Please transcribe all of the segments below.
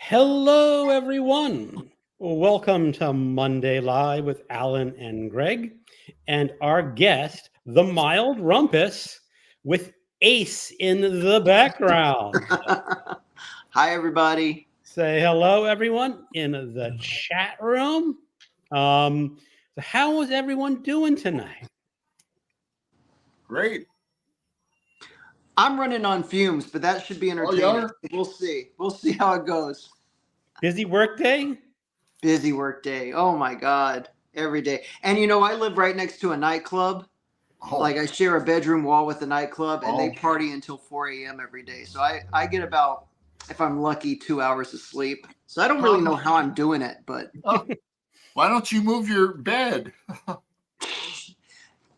Hello, everyone. Welcome to Monday Live with Alan and Greg, and our guest, the Mild Rumpus, with Ace in the background. Hi, everybody. Say hello, everyone, in the chat room. So how is everyone doing tonight? Great. I'm running on fumes, but that should be entertaining. We'll see. We'll see how it goes. Busy work day? Busy work day. Oh my God. Every day. And I live right next to a nightclub. Like I share a bedroom wall with a nightclub and they party until 4 a.m. every day. So I get about, if I'm lucky, 2 hours of sleep. So I don't really know how I'm doing it, but why don't you move your bed?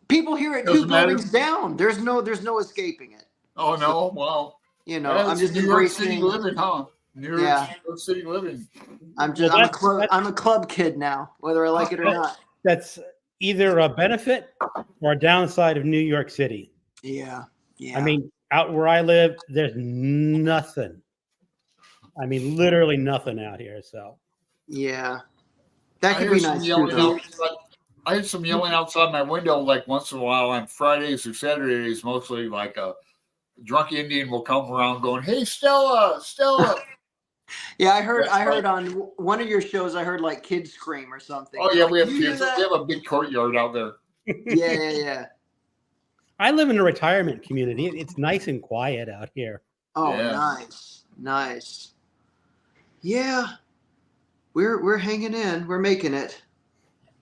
People here at two buildings down. There's no escaping it. Oh no! So, wow. I'm just New York City living, huh? New York City living. I'm a club kid now, whether I like it or not. That's either a benefit or a downside of New York City. Yeah. I mean, out where I live, there's nothing. I mean, literally nothing out here. So. Yeah. That could be nice too. I had some yelling outside my window like once in a while on Fridays or Saturdays, mostly like a drunk Indian will come around going, "Hey, Stella." Yeah, I heard on one of your shows, I heard like kids scream or something. Oh yeah, we have kids. We have a big courtyard out there. Yeah. I live in a retirement community. It's nice and quiet out here. Oh, yeah. Nice. Yeah. We're hanging in. We're making it.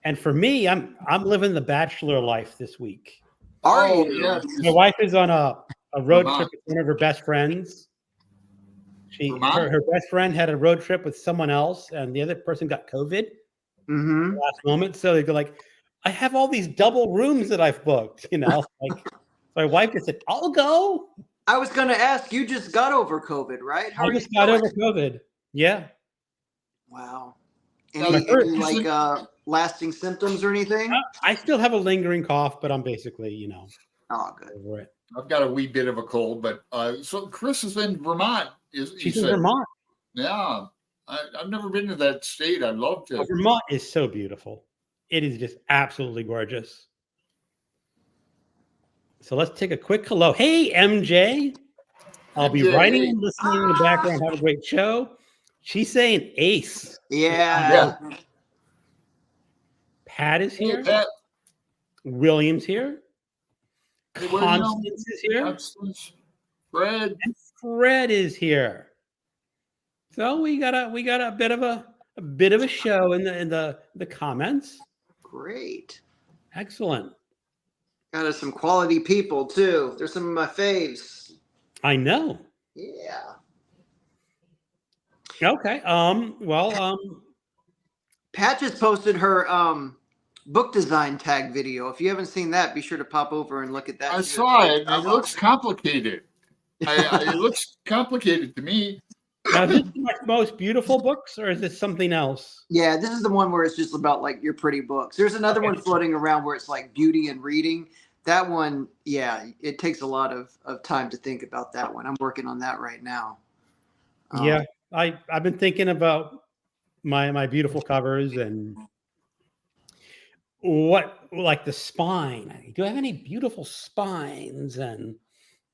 And for me, I'm living the bachelor life this week. Are you? Yes. My wife is on a road trip with one of her best friends. Her best friend had a road trip with someone else, and the other person got COVID last moment. So they go like, I have all these double rooms that I've booked, Like my wife just said, I'll go. I was going to ask, you just got over COVID, right? I just got over COVID. Yeah. Wow. Any lasting symptoms or anything? I still have a lingering cough, but I'm basically, Oh, good. over it. I've got a wee bit of a cold, but so Chris is in Vermont. She's in Vermont. Yeah. I've never been to that state. I'd love to. Vermont is so beautiful. It is just absolutely gorgeous. So let's take a quick hello. Hey, MJ. I'll be writing and listening in the background. Have a great show. She's saying Ace. Yeah. Pat is here. Hey, Pat. William's here. Constance is here. Fred. And Fred is here. So we got a bit of a show in the comments. Great. Excellent. Got us some quality people too. They're some of my faves. I know. Yeah. Okay. Pat just posted her book design tag video. If you haven't seen that, be sure to pop over and look at that. I saw it. It looks complicated. It looks complicated to me. Now, is this my most beautiful books, or is this something else? Yeah, this is the one where it's just about like your pretty books. There's another one floating around where it's like beauty and reading. That one, yeah, it takes a lot of time to think about that one. I'm working on that right now. Yeah, I've been thinking about my beautiful covers and what, like the spine. Do I have any beautiful spines? And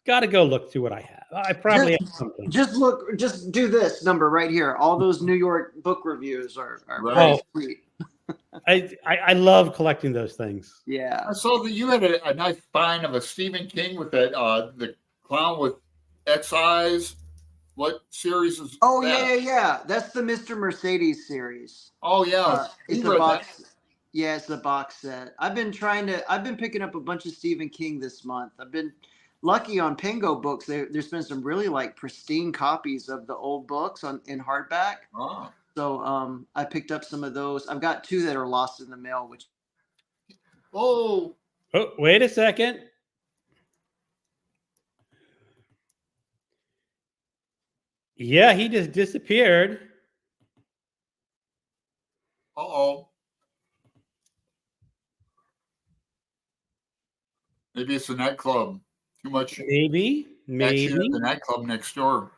got to go look through what I have. I probably have something. Just do this number right here. All those New York book reviews are right. Sweet. I love collecting those things. Yeah. I saw that you had a nice spine of a Stephen King with that the clown with X eyes. What series is that? Yeah. That's the Mr. Mercedes series. Oh yeah. It's a box. Yeah, it's a box set. I've been picking up a bunch of Stephen King this month. I've been lucky on Pengo Books. There's been some really like pristine copies of the old books in hardback. Oh. So I picked up some of those. I've got 2 that are lost in the mail, which Oh, wait a second. Yeah, he just disappeared. Uh-oh. Maybe it's a nightclub. Too much. Maybe. Action at the nightclub next door.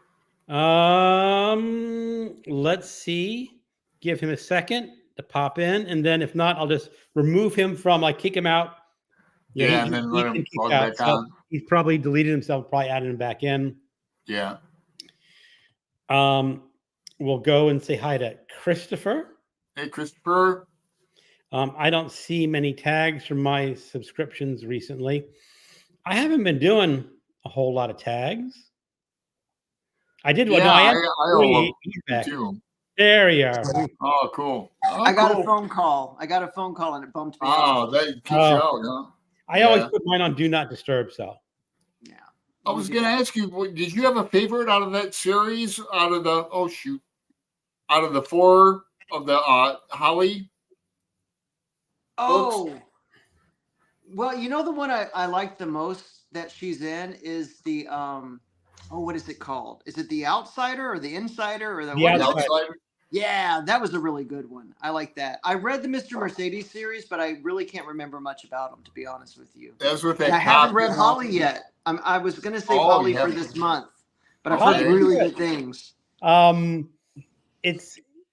Let's see. Give him a second to pop in, and then if not, I'll just remove him from, like, kick him out. Yeah, and then let him log back on. He's probably deleted himself, probably added him back in. Yeah. We'll go and say hi to Christopher. Hey, Christopher. I don't see many tags from my subscriptions recently. I haven't been doing a whole lot of tags. I did one. Yeah, No, I owe him too. There you are. Oh, cool. Oh, I got a phone call. and it bumped me. Oh, that keeps you out, huh? I always put mine on Do Not Disturb, so. Yeah. I was going to ask you, did you have a favorite out of that series? Out of the out of the 4 of the Holly? Oh, books? Well, you know the one I like the most that she's in is the what is it called? Is it The Outsider or The Insider or The Outsider? Yeah, that was a really good one. I like that. I read the Mr. Mercedes series, but I really can't remember much about them, to be honest with you. That's with that. I haven't read Holly yet. I was going to say Holly for this month, but I've heard really good things.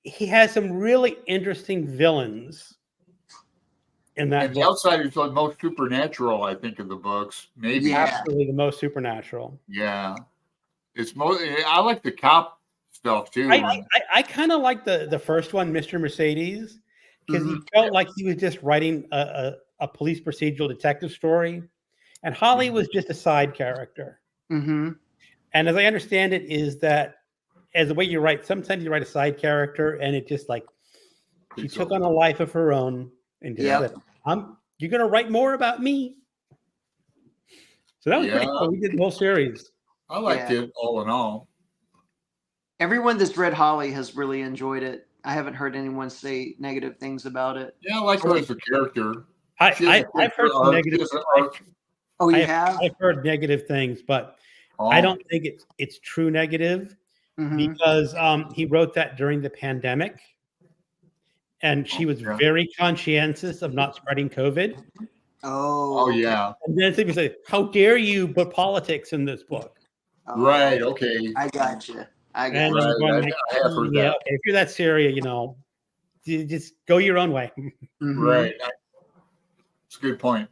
He has some really interesting villains in that. And The Outsider is the most supernatural, I think, of the books. Maybe absolutely the most supernatural. Yeah, it's most. I like the cop stuff too. I kind of like the first one, Mr. Mercedes, because he felt like he was just writing a police procedural detective story, and Holly was just a side character. Mm-hmm. And as I understand it, is that as the way you write, sometimes you write a side character, and it just like she took on a life of her own, and just said, "You're going to write more about me." So that was pretty cool. We did the whole series. I liked it all in all. Everyone that's read Holly has really enjoyed it. I haven't heard anyone say negative things about it. Yeah, I like her as a character. I've heard some negative. Oh, you have? I've heard negative things, but I don't think it's true negative because he wrote that during the pandemic, and she was very conscientious of not spreading COVID. Oh, yeah. And then people say, "How dare you put politics in this book?" Right. Okay. I got you. I have heard that. Okay, if you're that serious, you just go your own way. Right. It's a good point.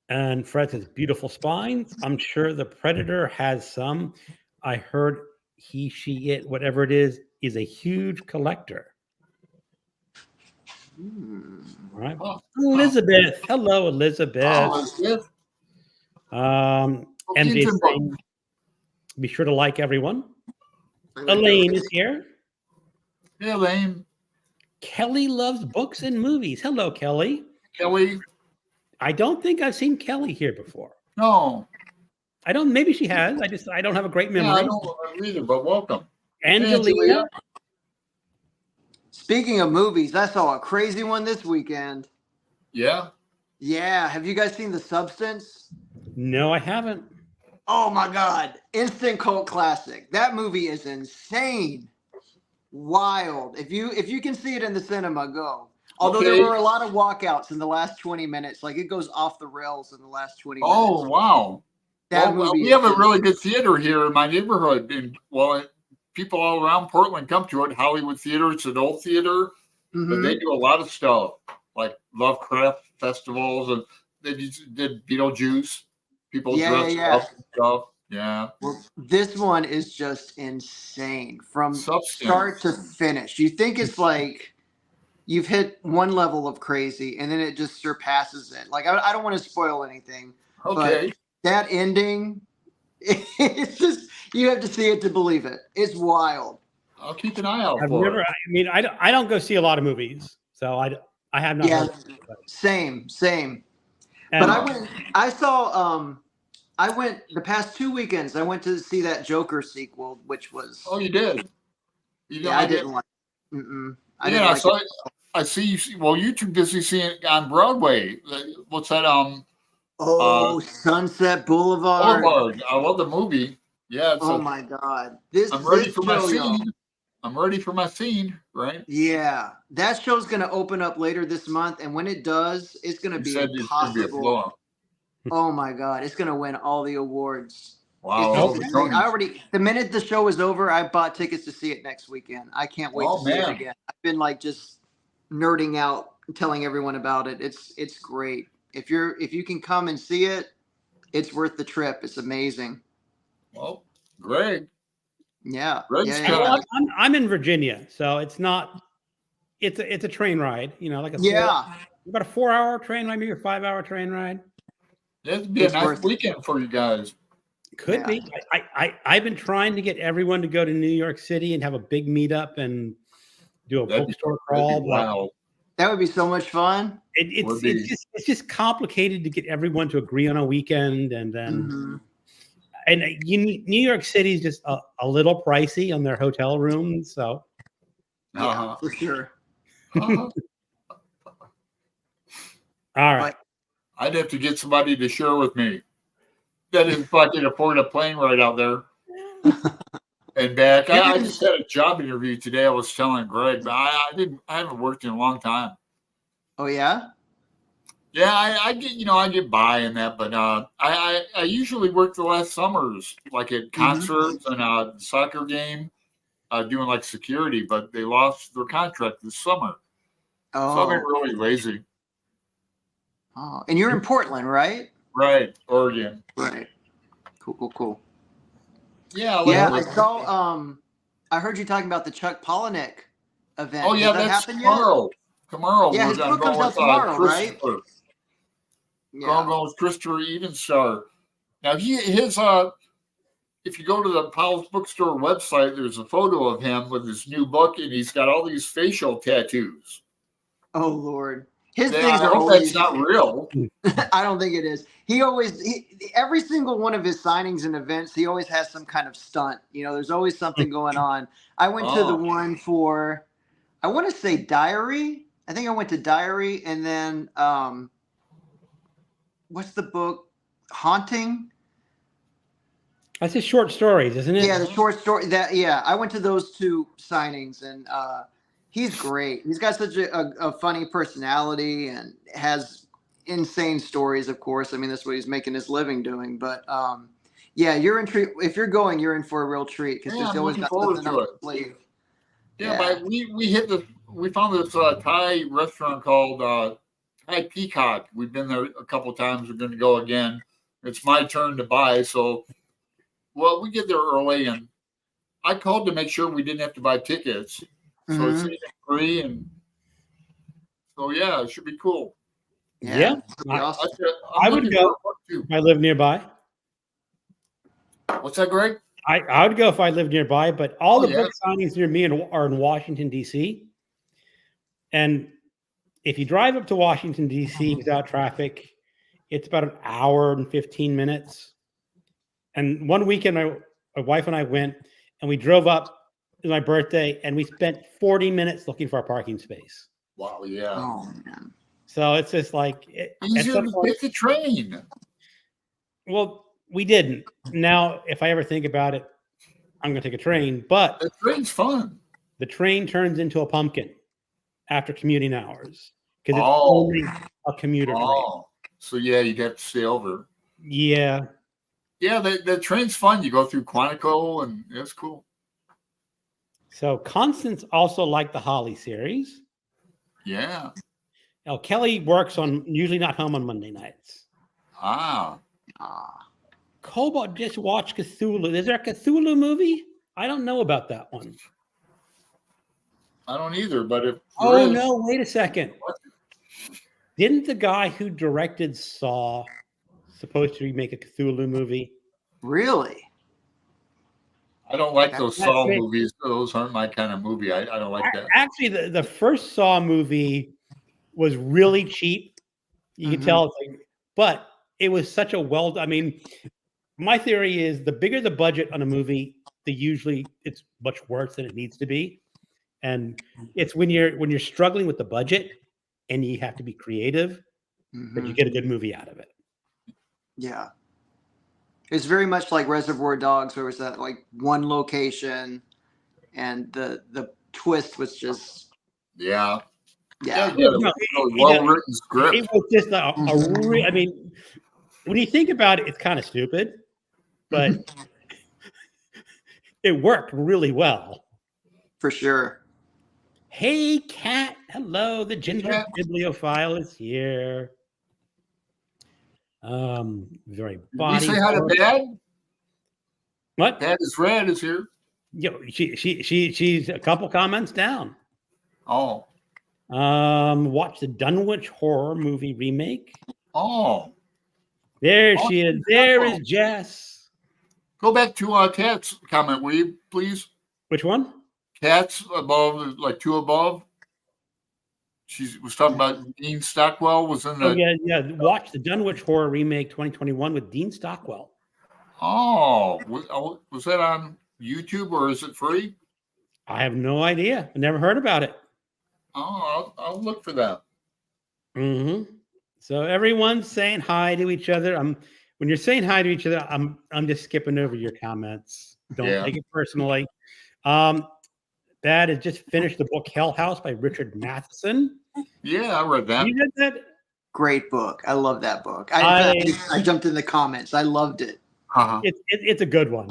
And Fred says, beautiful spines. I'm sure the Predator has some. I heard he, she, it, whatever it is a huge collector. All right. Elizabeth. Hello, Elizabeth. Elizabeth. MJ saying, be sure to like everyone. Elaine is here. Hey, Elaine. Kelly loves books and movies. Hello, Kelly. Kelly. I don't think I've seen Kelly here before. No. I don't. Maybe she has. I don't have a great memory. Yeah, I don't either, but welcome. Angelina. Speaking of movies, I saw a crazy one this weekend. Yeah? Yeah. Have you guys seen The Substance? No, I haven't. Oh my God. Instant cult classic. That movie is insane. Wild. If you can see it in the cinema, go. Although there were a lot of walkouts in the last 20 minutes. Like it goes off the rails in the last 20 minutes. Oh, wow. We have a really good theater here in my neighborhood. And people all around Portland come to it. Hollywood Theater, it's an old theater. But they do a lot of stuff like Lovecraft festivals, and they did Beetlejuice. People dress up and stuff. Yeah. Well, this one is just insane from start to finish. You think it's like you've hit one level of crazy, and then it just surpasses it. Like I don't want to spoil anything. Okay. But that ending, it's just you have to see it to believe it. It's wild. I'll keep an eye out for it. I don't go see a lot of movies, so I have not. Yeah, same. And but I went the past 2 weekends. I went to see that Joker sequel, which was. Oh, you did. I didn't like. I saw it. I see you. Well, you're too busy seeing it on Broadway. What's that? Sunset Boulevard. I love the movie. Yeah. Oh my God! I'm ready for my scene. I'm ready for my scene. Right. Yeah, that show's going to open up later this month, and when it does, it's going to be impossible. Oh my God, it's going to win all the awards. Wow. I already, the minute the show is over, I bought tickets to see it next weekend. I can't wait to see it again. I've been like just nerding out, telling everyone about it. It's great. If you can come and see it, it's worth the trip. It's amazing. Well, Greg. Yeah. I'm in Virginia, so it's not. It's a train ride. You know, like about a 4-hour train ride, maybe a 5-hour train ride. That'd be a nice weekend for you guys. Could be. I've been trying to get everyone to go to New York City and have a big meetup and do a bookstore crawl. Wow. That would be so much fun. It's just complicated to get everyone to agree on a weekend, and then New York City is just a little pricey on their hotel rooms, so for sure. All right. I'd have to get somebody to share with me. That is if I can afford a plane ride out there and back. I just had a job interview today. I was telling Greg, but I haven't worked in a long time. Oh yeah? Yeah, I get by in that, but I usually work the last summers, like at concerts and a soccer game, doing like security, but they lost their contract this summer. Oh. So I've been really lazy. Oh, and you're in Portland, right? Right, Oregon. Right. Cool. Yeah. I saw. I heard you talking about the Chuck Palahniuk event. Oh yeah, that's tomorrow. Tomorrow. Yeah, his book comes out tomorrow, right? Yeah. Going with Christopher Evenstar. Now his if you go to the Powell's Bookstore website, there's a photo of him with his new book, and he's got all these facial tattoos. Oh Lord. His things are always, that's not real. I don't think it is. Every single one of his signings and events, he always has some kind of stunt. You know, there's always something going on. I went to the one for, I want to say Diary. I think I went to Diary, and then what's the book? Haunting. That's his short stories, isn't it? Yeah, the short story. I went to those two signings, and he's great. He's got such a funny personality and has insane stories, of course. I mean, that's what he's making his living doing. But you're in treat. If you're going, you're in for a real treat because he's always got something up his sleeve. But we found this Thai restaurant called Thai Peacock. We've been there a couple times. We're going to go again. It's my turn to buy. So, we get there early, and I called to make sure we didn't have to buy tickets. So it's free, and so it should be cool. Yeah. Awesome. I would go if I live nearby. What's that, Greg? I would go if I lived nearby, but all the book signings near me are in Washington, D.C. And if you drive up to Washington, D.C. without traffic, it's about an hour and 15 minutes. And one weekend, my wife and I went, and we drove up. It was my birthday, and we spent 40 minutes looking for a parking space. Wow, yeah. Oh, man. So it's just like... Easier to take the train. Well, we didn't. Now, if I ever think about it, I'm going to take a train, but... The train's fun. The train turns into a pumpkin after commuting hours because it's only a commuter train. So, you'd have to stay over. Yeah. Yeah, the train's fun. You go through Quantico, and it's cool. So Constance also liked the Holly series. Yeah. Now Kelly works usually not home on Monday nights. Cobalt just watched Cthulhu. Is there a Cthulhu movie? I don't know about that one. I don't either, but if no, wait a second. What? Didn't the guy who directed Saw supposed to make a Cthulhu movie? Really? I don't like those Saw movies. Those aren't my kind of movie. I don't like that. Actually, the first Saw movie was really cheap. You can tell, but it was such a I mean, my theory is the bigger the budget on a movie, usually it's much worse than it needs to be. And it's when you're struggling with the budget and you have to be creative, that you get a good movie out of it. Yeah. It's very much like Reservoir Dogs, where it was that like one location, and the twist was just well written script. It was just I mean, when you think about it, it's kind of stupid, but it worked really well. For sure. Hey, Cat. Hello. The ginger bibliophile is here. Very body. Did you say hi to Dad? What? Dad is Red is here. Yo, she's a couple comments down. Oh. Watch the Dunwich horror movie remake. Oh. There she is. There is Jess. Go back to Kat's comment, will you, please? Which one? Kat's above, like 2 above. She was talking about Dean Stockwell was in the. Oh, yeah. Watch the Dunwich horror remake 2021 with Dean Stockwell. Oh, was that on YouTube or is it free? I have no idea. I never heard about it. Oh, I'll look for that. Mm-hmm. So everyone's saying hi to each other. When you're saying hi to each other, I'm just skipping over your comments. Don't take it personally. Dad has just finished the book Hell House by Richard Matheson. Yeah, I read that. You read that? Great book. I love that book. I jumped in the comments. I loved it. Uh-huh. It's a good one.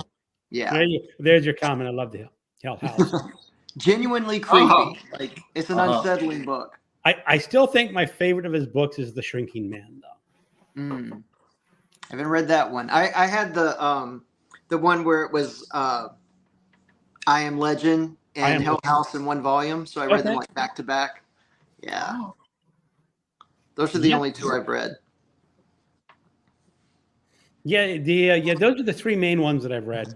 Yeah. There's your comment. I love the Hell House. Genuinely creepy. Like it's an unsettling book. I still think my favorite of his books is The Shrinking Man, though. I haven't read that one. I had the one where it was I Am Legend and Hell House in one volume. So I read them like back to back. Yeah. Those are the only 2 I've read. Yeah, those are the 3 main ones that I've read: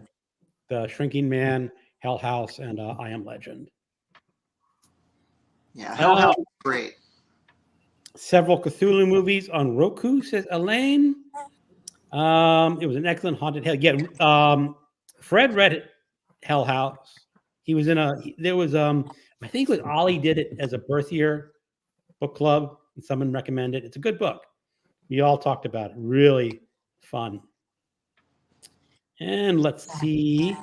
The Shrinking Man, Hell House, and I Am Legend. Yeah, Hell House is great. Several Cthulhu movies on Roku, says Elaine. It was an excellent haunted hell. Yeah, Fred read Hell House. He was in I think it was Ollie did it as a birth year book club, and someone recommended it. It's a good book. We all talked about it. Really fun. And let's see.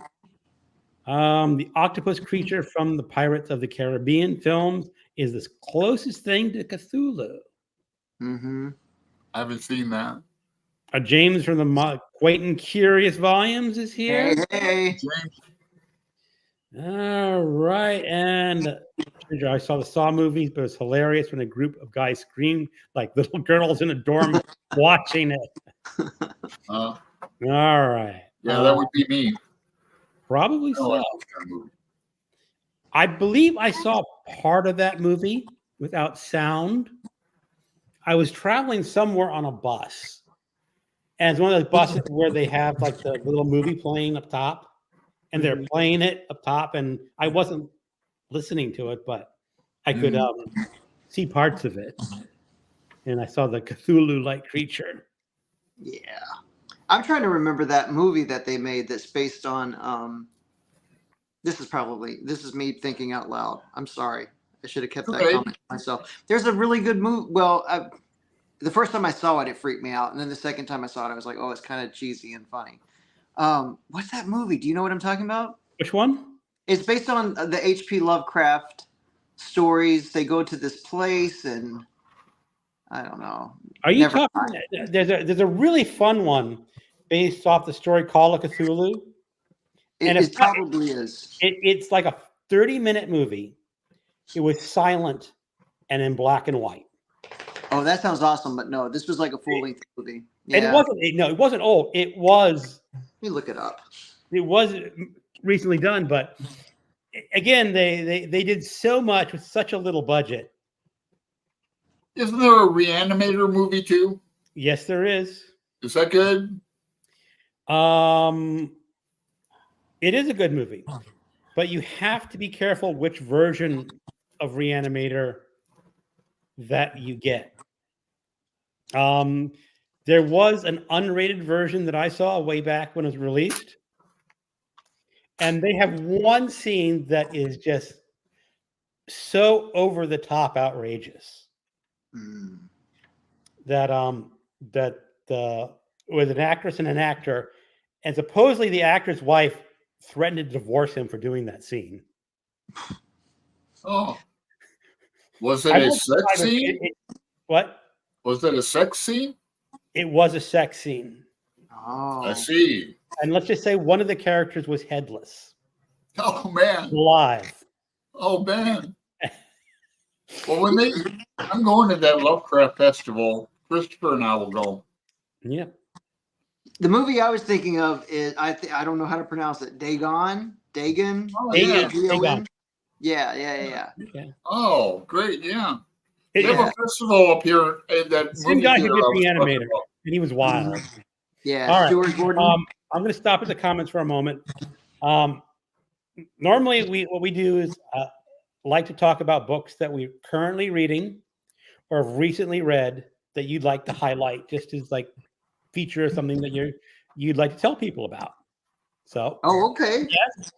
The octopus creature from the Pirates of the Caribbean films is the closest thing to Cthulhu. Mm-hmm. I haven't seen that. James from the Quentin Curious Volumes is here. Hey. All right. And I saw the Saw movies, but it was hilarious when a group of guys screamed like little girls in a dorm watching it. All right. Yeah, that would be me. Probably so. I believe I saw part of that movie without sound. I was traveling somewhere on a bus. And it's one of those buses where they have like the little movie playing up top. And they're playing it up top. And I wasn't listening to it, but I could see parts of it. And I saw the Cthulhu-like creature. Yeah. I'm trying to remember that movie that they made that's based on this is me thinking out loud. I'm sorry. I should have kept that comment myself. There's a really good movie. Well, the first time I saw it, it freaked me out. And then the second time I saw it, I was like, oh, it's kind of cheesy and funny. What's that movie? Do you know what I'm talking about? Which one? It's based on the H.P. Lovecraft stories. They go to this place and I don't know. Are you talking? There's a really fun one based off the story Call of Cthulhu. It probably is. It's like a 30-minute movie. It was silent and in black and white. Oh, that sounds awesome. But no, this was like a full-length movie. Yeah. And it wasn't old. It was. Let me look it up. It was recently done, but again, they did so much with such a little budget. Isn't there a Reanimator movie too? Yes, there is. Is that good? It is a good movie, but you have to be careful which version of Reanimator that you get. There was an unrated version that I saw way back when it was released. And they have one scene that is just so over the top outrageous that with an actress and an actor, and supposedly the actor's wife threatened to divorce him for doing that scene. Oh, was it a sex scene? What? Was that a sex scene? It was a sex scene. Oh, I see. And let's just say one of the characters was headless. Oh man, Alive. Oh man. Well, I'm going to that Lovecraft festival. Christopher and I will go. Yeah. The movie I was thinking of is I don't know how to pronounce it. Dagon. Oh, yeah. Dagon. Yeah. Oh, great! Yeah. They Yeah. have a festival up here at that Same movie guy who theater did I was the talking animator, about. and he was wild. Yeah. All right. Stuart Gordon. I'm going to stop at the comments for a moment. Normally, what we do is like to talk about books that we're currently reading or have recently read that you'd like to highlight, just as like feature something that you'd like to tell people about. So. Oh, okay. Yes.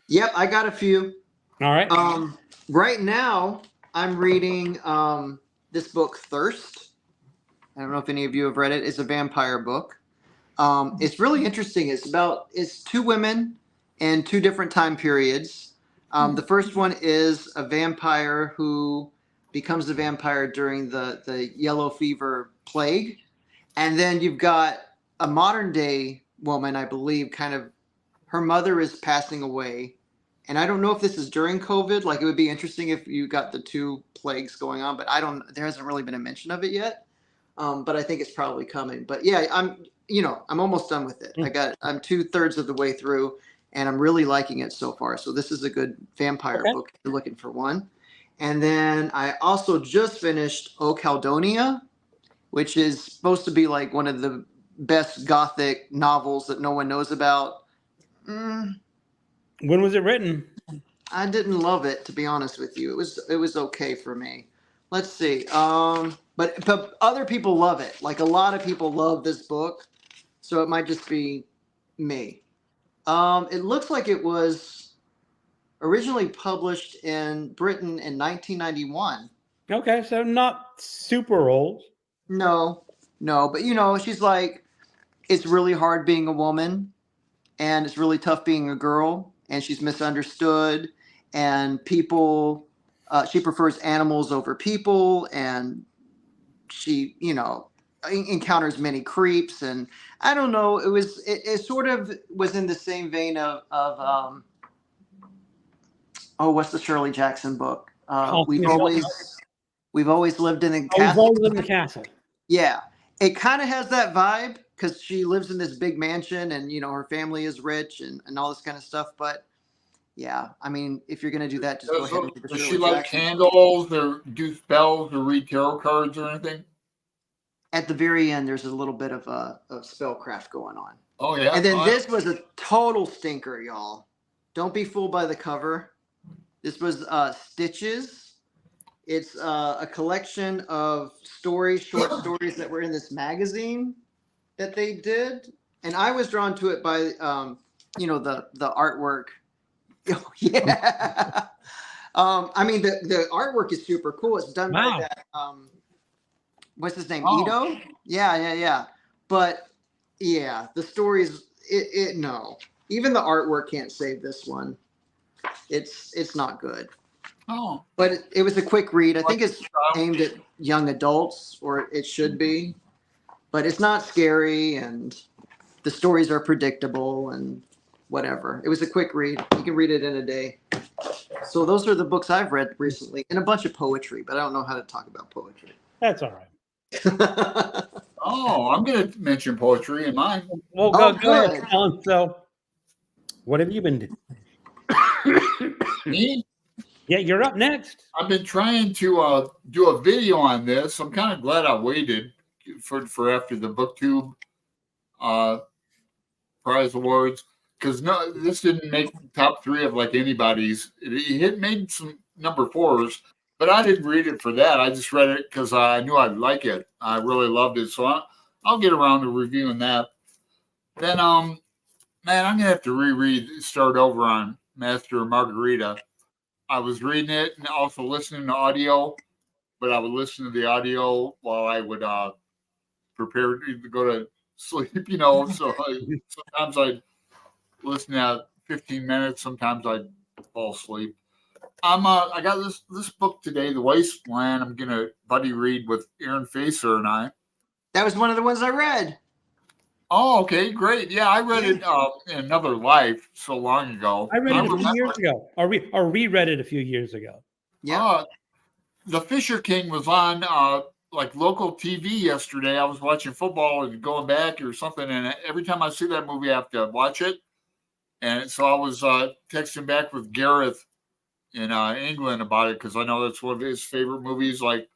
Yep, I got a few. All right. Right now, I'm reading this book, Thirst. I don't know if any of you have read it. It's a vampire book. It's really interesting. It's two women in two different time periods. The first one is a vampire who becomes a vampire during the yellow fever plague. And then you've got a modern day woman, I believe, kind of her mother is passing away. And I don't know if this is during COVID. Like, it would be interesting if you got the two plagues going on, but there hasn't really been a mention of it yet. But I think it's probably coming. But yeah, I'm almost done with it. I'm 2/3 of the way through, and I'm really liking it so far. So this is a good vampire book if you're looking for one. And then I also just finished O Caldonia, which is supposed to be like one of the best Gothic novels that no one knows about. When was it written? I didn't love it, to be honest with you. It was okay for me. Let's see. But other people love it. Like, a lot of people love this book, so it might just be me. It looks like it was originally published in Britain in 1991. Okay, so not super old. No, but she's like, it's really hard being a woman, and it's really tough being a girl, and she's misunderstood, and people, she prefers animals over people, and she, encounters many creeps, and I don't know, it sort of was in the same vein of what's the Shirley Jackson book? We've always lived in the castle. We've always lived in the castle. Yeah, it kind of has that vibe because she lives in this big mansion, and her family is rich and all this kind of stuff. But yeah, I mean, if you're gonna do that, just go ahead and do the Does Shirley she like Jackson. candles or do spells or read tarot cards or anything? At the very end, there's a little bit of spellcraft going on. Oh yeah. And then this was a total stinker, y'all. Don't be fooled by the cover. This was Stitches. It's a collection of short stories that were in this magazine that they did, and I was drawn to it by the artwork. Oh, yeah. I mean, the artwork is super cool. It's done by that what's his name? Ito? Yeah. But yeah, the stories no. Even the artwork can't save this one. It's not good. Oh. But it was a quick read. I think it's aimed at young adults, or it should be. But it's not scary, and the stories are predictable and whatever. It was a quick read. You can read it in a day. So those are the books I've read recently, and a bunch of poetry, but I don't know how to talk about poetry. That's all right. I'm going to mention poetry in mine. Well, go ahead, Alan. So, what have you been doing? Me? Yeah, you're up next. I've been trying to do a video on this. I'm kind of glad I waited for after the BookTube prize awards, because this didn't make top 3 of like anybody's. It made some number 4s, but I didn't read it for that. I just read it because I knew I'd like it. I really loved it, so I'll get around to reviewing that. Then, man, I'm gonna have to start over on Master and Margarita. I was reading it and also listening to audio, but I would listen to the audio while I would prepare to go to sleep, So sometimes I'd listen at 15 minutes. Sometimes I'd fall asleep. I got this book today, The Wasteland. I'm gonna buddy read with Aaron Facer and I. That was one of the ones I read. Oh, okay, great. Yeah, I read it in another life so long ago. I read it a few years ago, or reread it a few years ago. Yeah. The Fisher King was on like local TV yesterday. I was watching football and going back or something, and every time I see that movie, I have to watch it. And so I was texting back with Gareth in England about it because I know that's one of his favorite movies, like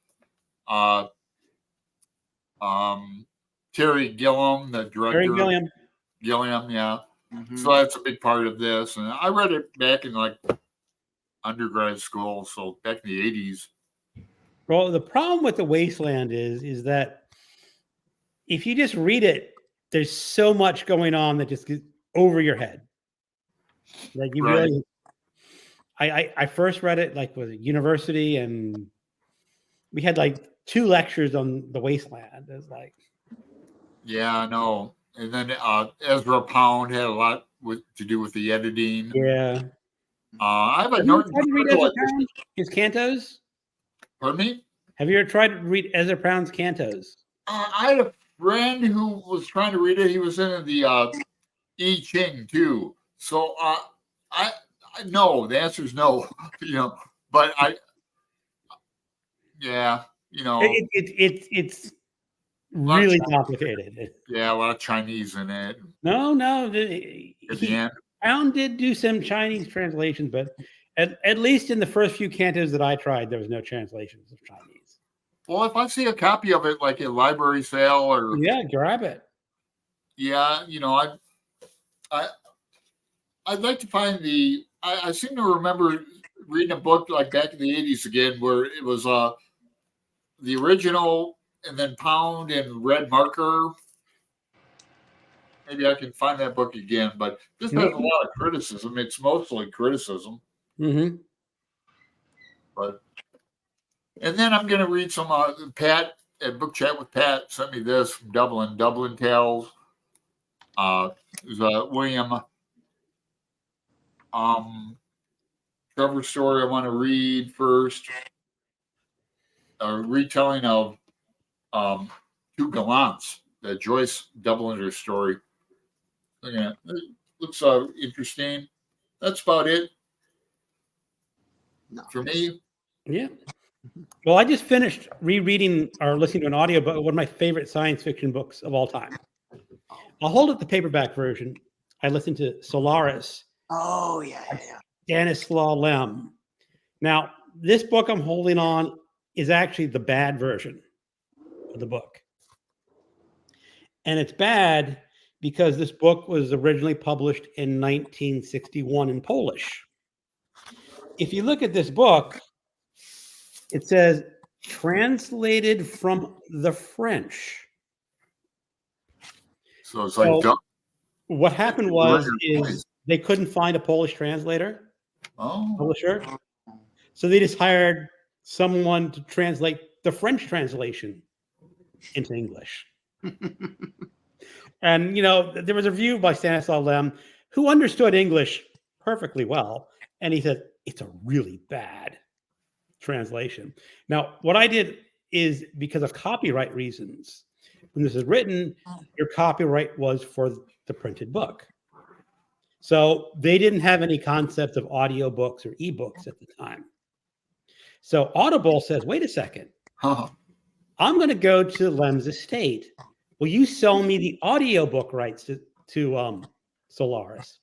Terry Gilliam, the director. Terry Gilliam. Gilliam, yeah. Mm-hmm. So that's a big part of this. And I read it back in like undergrad school, so back in the 80s. Well, the problem with The Wasteland is that if you just read it, there's so much going on that just gets over your head. Like you really, I first read it like with university, and we had like 2 lectures on The Wasteland. It was like, yeah, I know. And then Ezra Pound had a lot to do with the editing. Yeah. I have a note. His cantos. Pardon me? Have you ever tried to read Ezra Pound's cantos? I had a friend who was trying to read it. He was in the I Ching too. So I no. The answer is no. But yeah, it's really complicated. Yeah, a lot of Chinese in it. No. At the end. Pound did do some Chinese translations, but at least in the first few cantos that I tried, there was no translations of Chinese. Well, if I see a copy of it, like a library sale or grab it. Yeah, I'd like to find I seem to remember reading a book like back in the 80s again, where it was the original and then Pound and red marker. Maybe I can find that book again, but this has a lot of criticism. It's mostly criticism. Mm-hmm. And then I'm going to read some Pat at Book Chat with Pat sent me this from Dublin Tales. There's a William Trevor story I want to read first. A retelling of Two Gallants, the Joyce Dubliner story. Yeah, it looks interesting. That's about it for me. Yeah. Well, I just finished rereading or listening to an audiobook of one of my favorite science fiction books of all time. I'll hold up the paperback version. I listened to Solaris. Oh, yeah. Stanislaw Lem. Now, this book I'm holding on is actually the bad version of the book. And it's bad because this book was originally published in 1961 in Polish. If you look at this book, it says translated from the French. So it's like what happened is they couldn't find a Polish translator, publisher. So they just hired someone to translate the French translation into English. And, there was a review by Stanislaw Lem who understood English perfectly well. And he said, it's a really bad translation. Now, what I did is because of copyright reasons, when this is written, your copyright was for the printed book. So they didn't have any concept of audiobooks or ebooks at the time. So Audible says, wait a second. I'm going to go to Lem's estate. Will you sell me the audiobook rights to Solaris?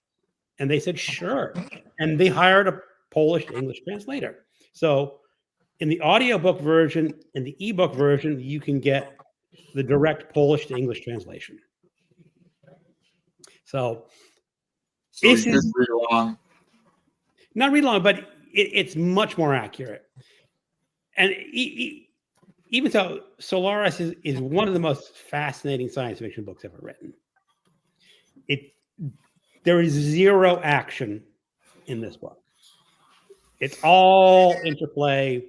And they said, sure. And they hired a Polish to English translator. So in the audiobook version and the ebook version, you can get the direct Polish to English translation. So this is not read along, but it's much more accurate. And even so, Solaris is one of the most fascinating science fiction books ever written. There is zero action in this book. It's all interplay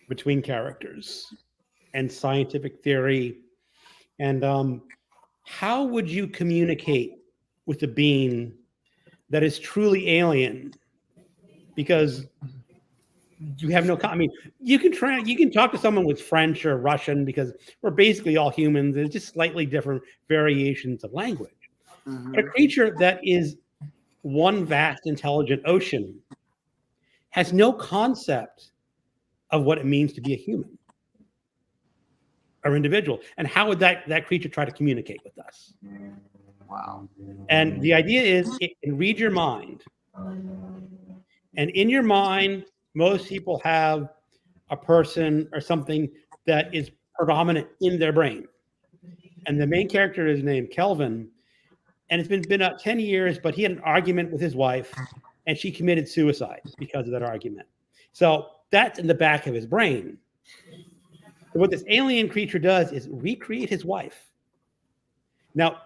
between characters and scientific theory. And how would you communicate with a being that is truly alien? Because you have no. I mean, you can talk to someone with French or Russian because we're basically all humans. There's just slightly different variations of language. But a creature that is one vast intelligent ocean has no concept of what it means to be a human or individual. And how would that creature try to communicate with us? Wow. And the idea is it can read your mind. And in your mind, most people have a person or something that is predominant in their brain. And the main character is named Kelvin. And it's been about 10 years, but he had an argument with his wife and she committed suicide because of that argument. So that's in the back of his brain. So what this alien creature does is recreate his wife. Now,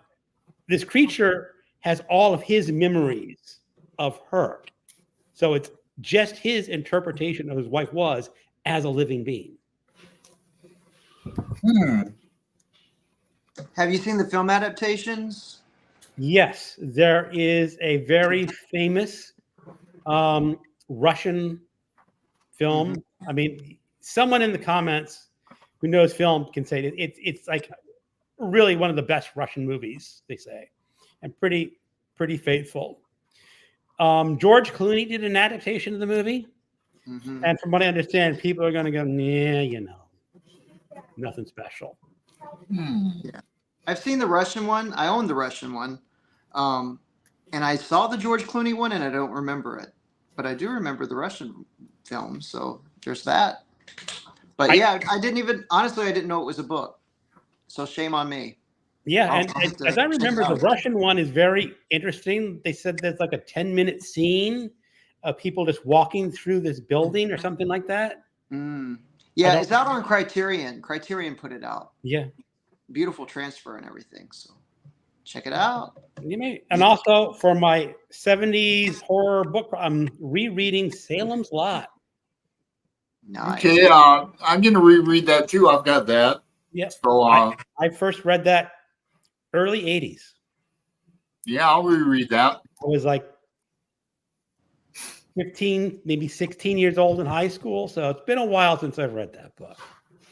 this creature has all of his memories of her. So it's just his interpretation of his wife was as a living being. Have you seen the film adaptations? Yes, there is a very famous Russian film. I mean, someone in the comments who knows film can say it's like really one of the best Russian movies, they say, and pretty faithful. George Clooney did an adaptation of the movie, and from what I understand, people are going to go, yeah, nothing special. Yeah, I've seen the Russian one. I own the Russian one, and I saw the George Clooney one, and I don't remember it, but I do remember the Russian film. So there's that. But yeah, I didn't know it was a book. So shame on me. Yeah, and as I remember, the Russian one is very interesting. They said there's like a 10-minute scene of people just walking through this building or something like that. Yeah, it's out on Criterion. Criterion put it out. Yeah. Beautiful transfer and everything. So check it out. You may. And also for my 70s horror book, I'm rereading Salem's Lot. Nice. Okay, I'm going to reread that too. I've got that. Yeah. So I first read that early 80s. Yeah, I'll reread that. I was like 15, maybe 16 years old in high school. So it's been a while since I've read that book.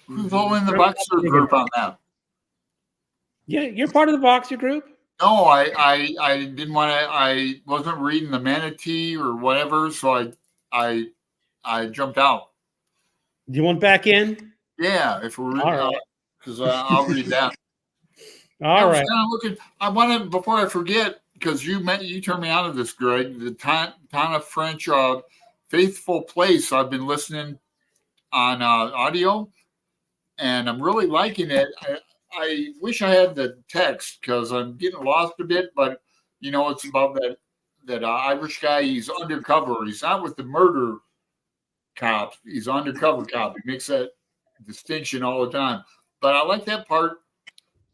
Who's all in the Boxer group on that? Yeah, you're part of the Boxer group? No, I didn't want to. I wasn't reading the Manatee or whatever, so I jumped out. Do you want back in? Yeah, if we're reading, because I'll read that. All right. I want to, before I forget, because you turned me on to this, Greg, the Tana French Faithful Place. I've been listening on audio, and I'm really liking it. I wish I had the text because I'm getting lost a bit, but it's about that Irish guy. He's undercover. He's not with the murder cops. He's an undercover cop. He makes that distinction all the time. But I like that part.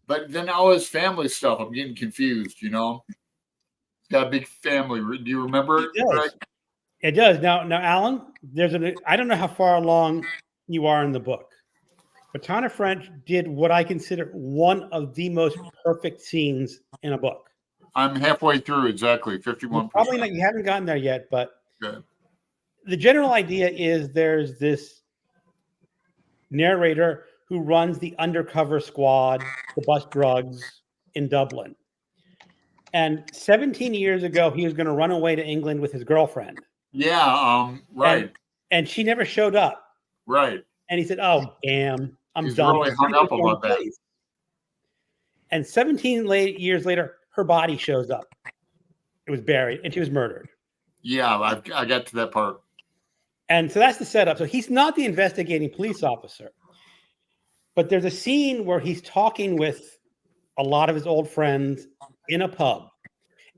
But then all his family stuff, I'm getting confused, He's got a big family. Do you remember it? It does. Now, Alan, I don't know how far along you are in the book, but Tana French did what I consider one of the most perfect scenes in a book. I'm halfway through, exactly, 51%. Probably not, you haven't gotten there yet, but okay. The general idea is there's this narrator who runs the undercover squad to bust drugs in Dublin. And 17 years ago, he was going to run away to England with his girlfriend. Yeah, right. And she never showed up. Right. And he said, "Oh, damn, I'm He's done." Really hung up about that. And 17 years later, her body shows up. It was buried, and she was murdered. Yeah, I got to that part. And so that's the setup. So he's not the investigating police officer. But there's a scene where he's talking with a lot of his old friends in a pub.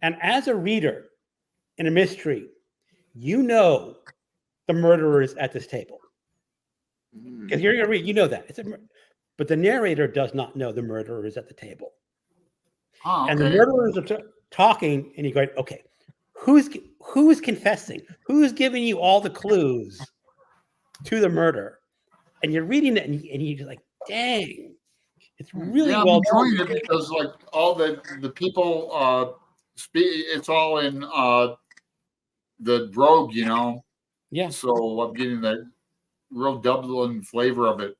And as a reader in a mystery, the murderer is at this table. Because you're going to read, that. But the narrator does not know the murderer is at the table. Oh, okay. And the murderers are talking, and you're going, okay, who's confessing? Who's giving you all the clues to the murder? And you're reading it, and you're just like, dang, it's really well done. I'm enjoying it because like all the people speak. It's all in the brogue, Yeah. So I'm getting that real Dublin flavor of it.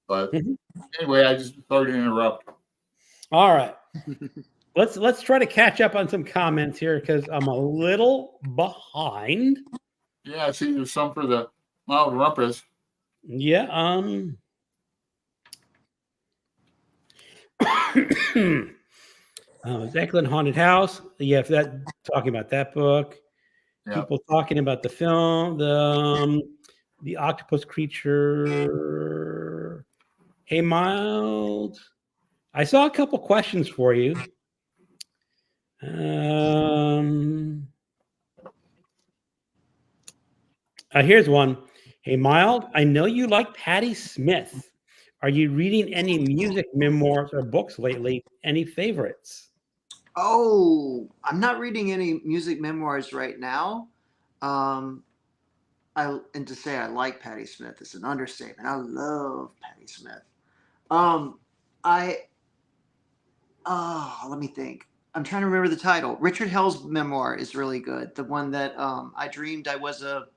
But anyway, I just started to interrupt. All right. Let's try to catch up on some comments here because I'm a little behind. Yeah, I see there's some for the Mild Rumpus. Yeah. Eklund Haunted House. Yeah, if that talking about that book. Yep. People talking about the film, the octopus creature. Hey, Mild. I saw a couple questions for you. Here's one. Hey, Mild, I know you like Patti Smith. Are you reading any music memoirs or books lately? Any favorites? Oh, I'm not reading any music memoirs right now. And to say I like Patti Smith is an understatement. I love Patti Smith. Let me think. I'm trying to remember the title. Richard Hell's memoir is really good. The one that I dreamed I was a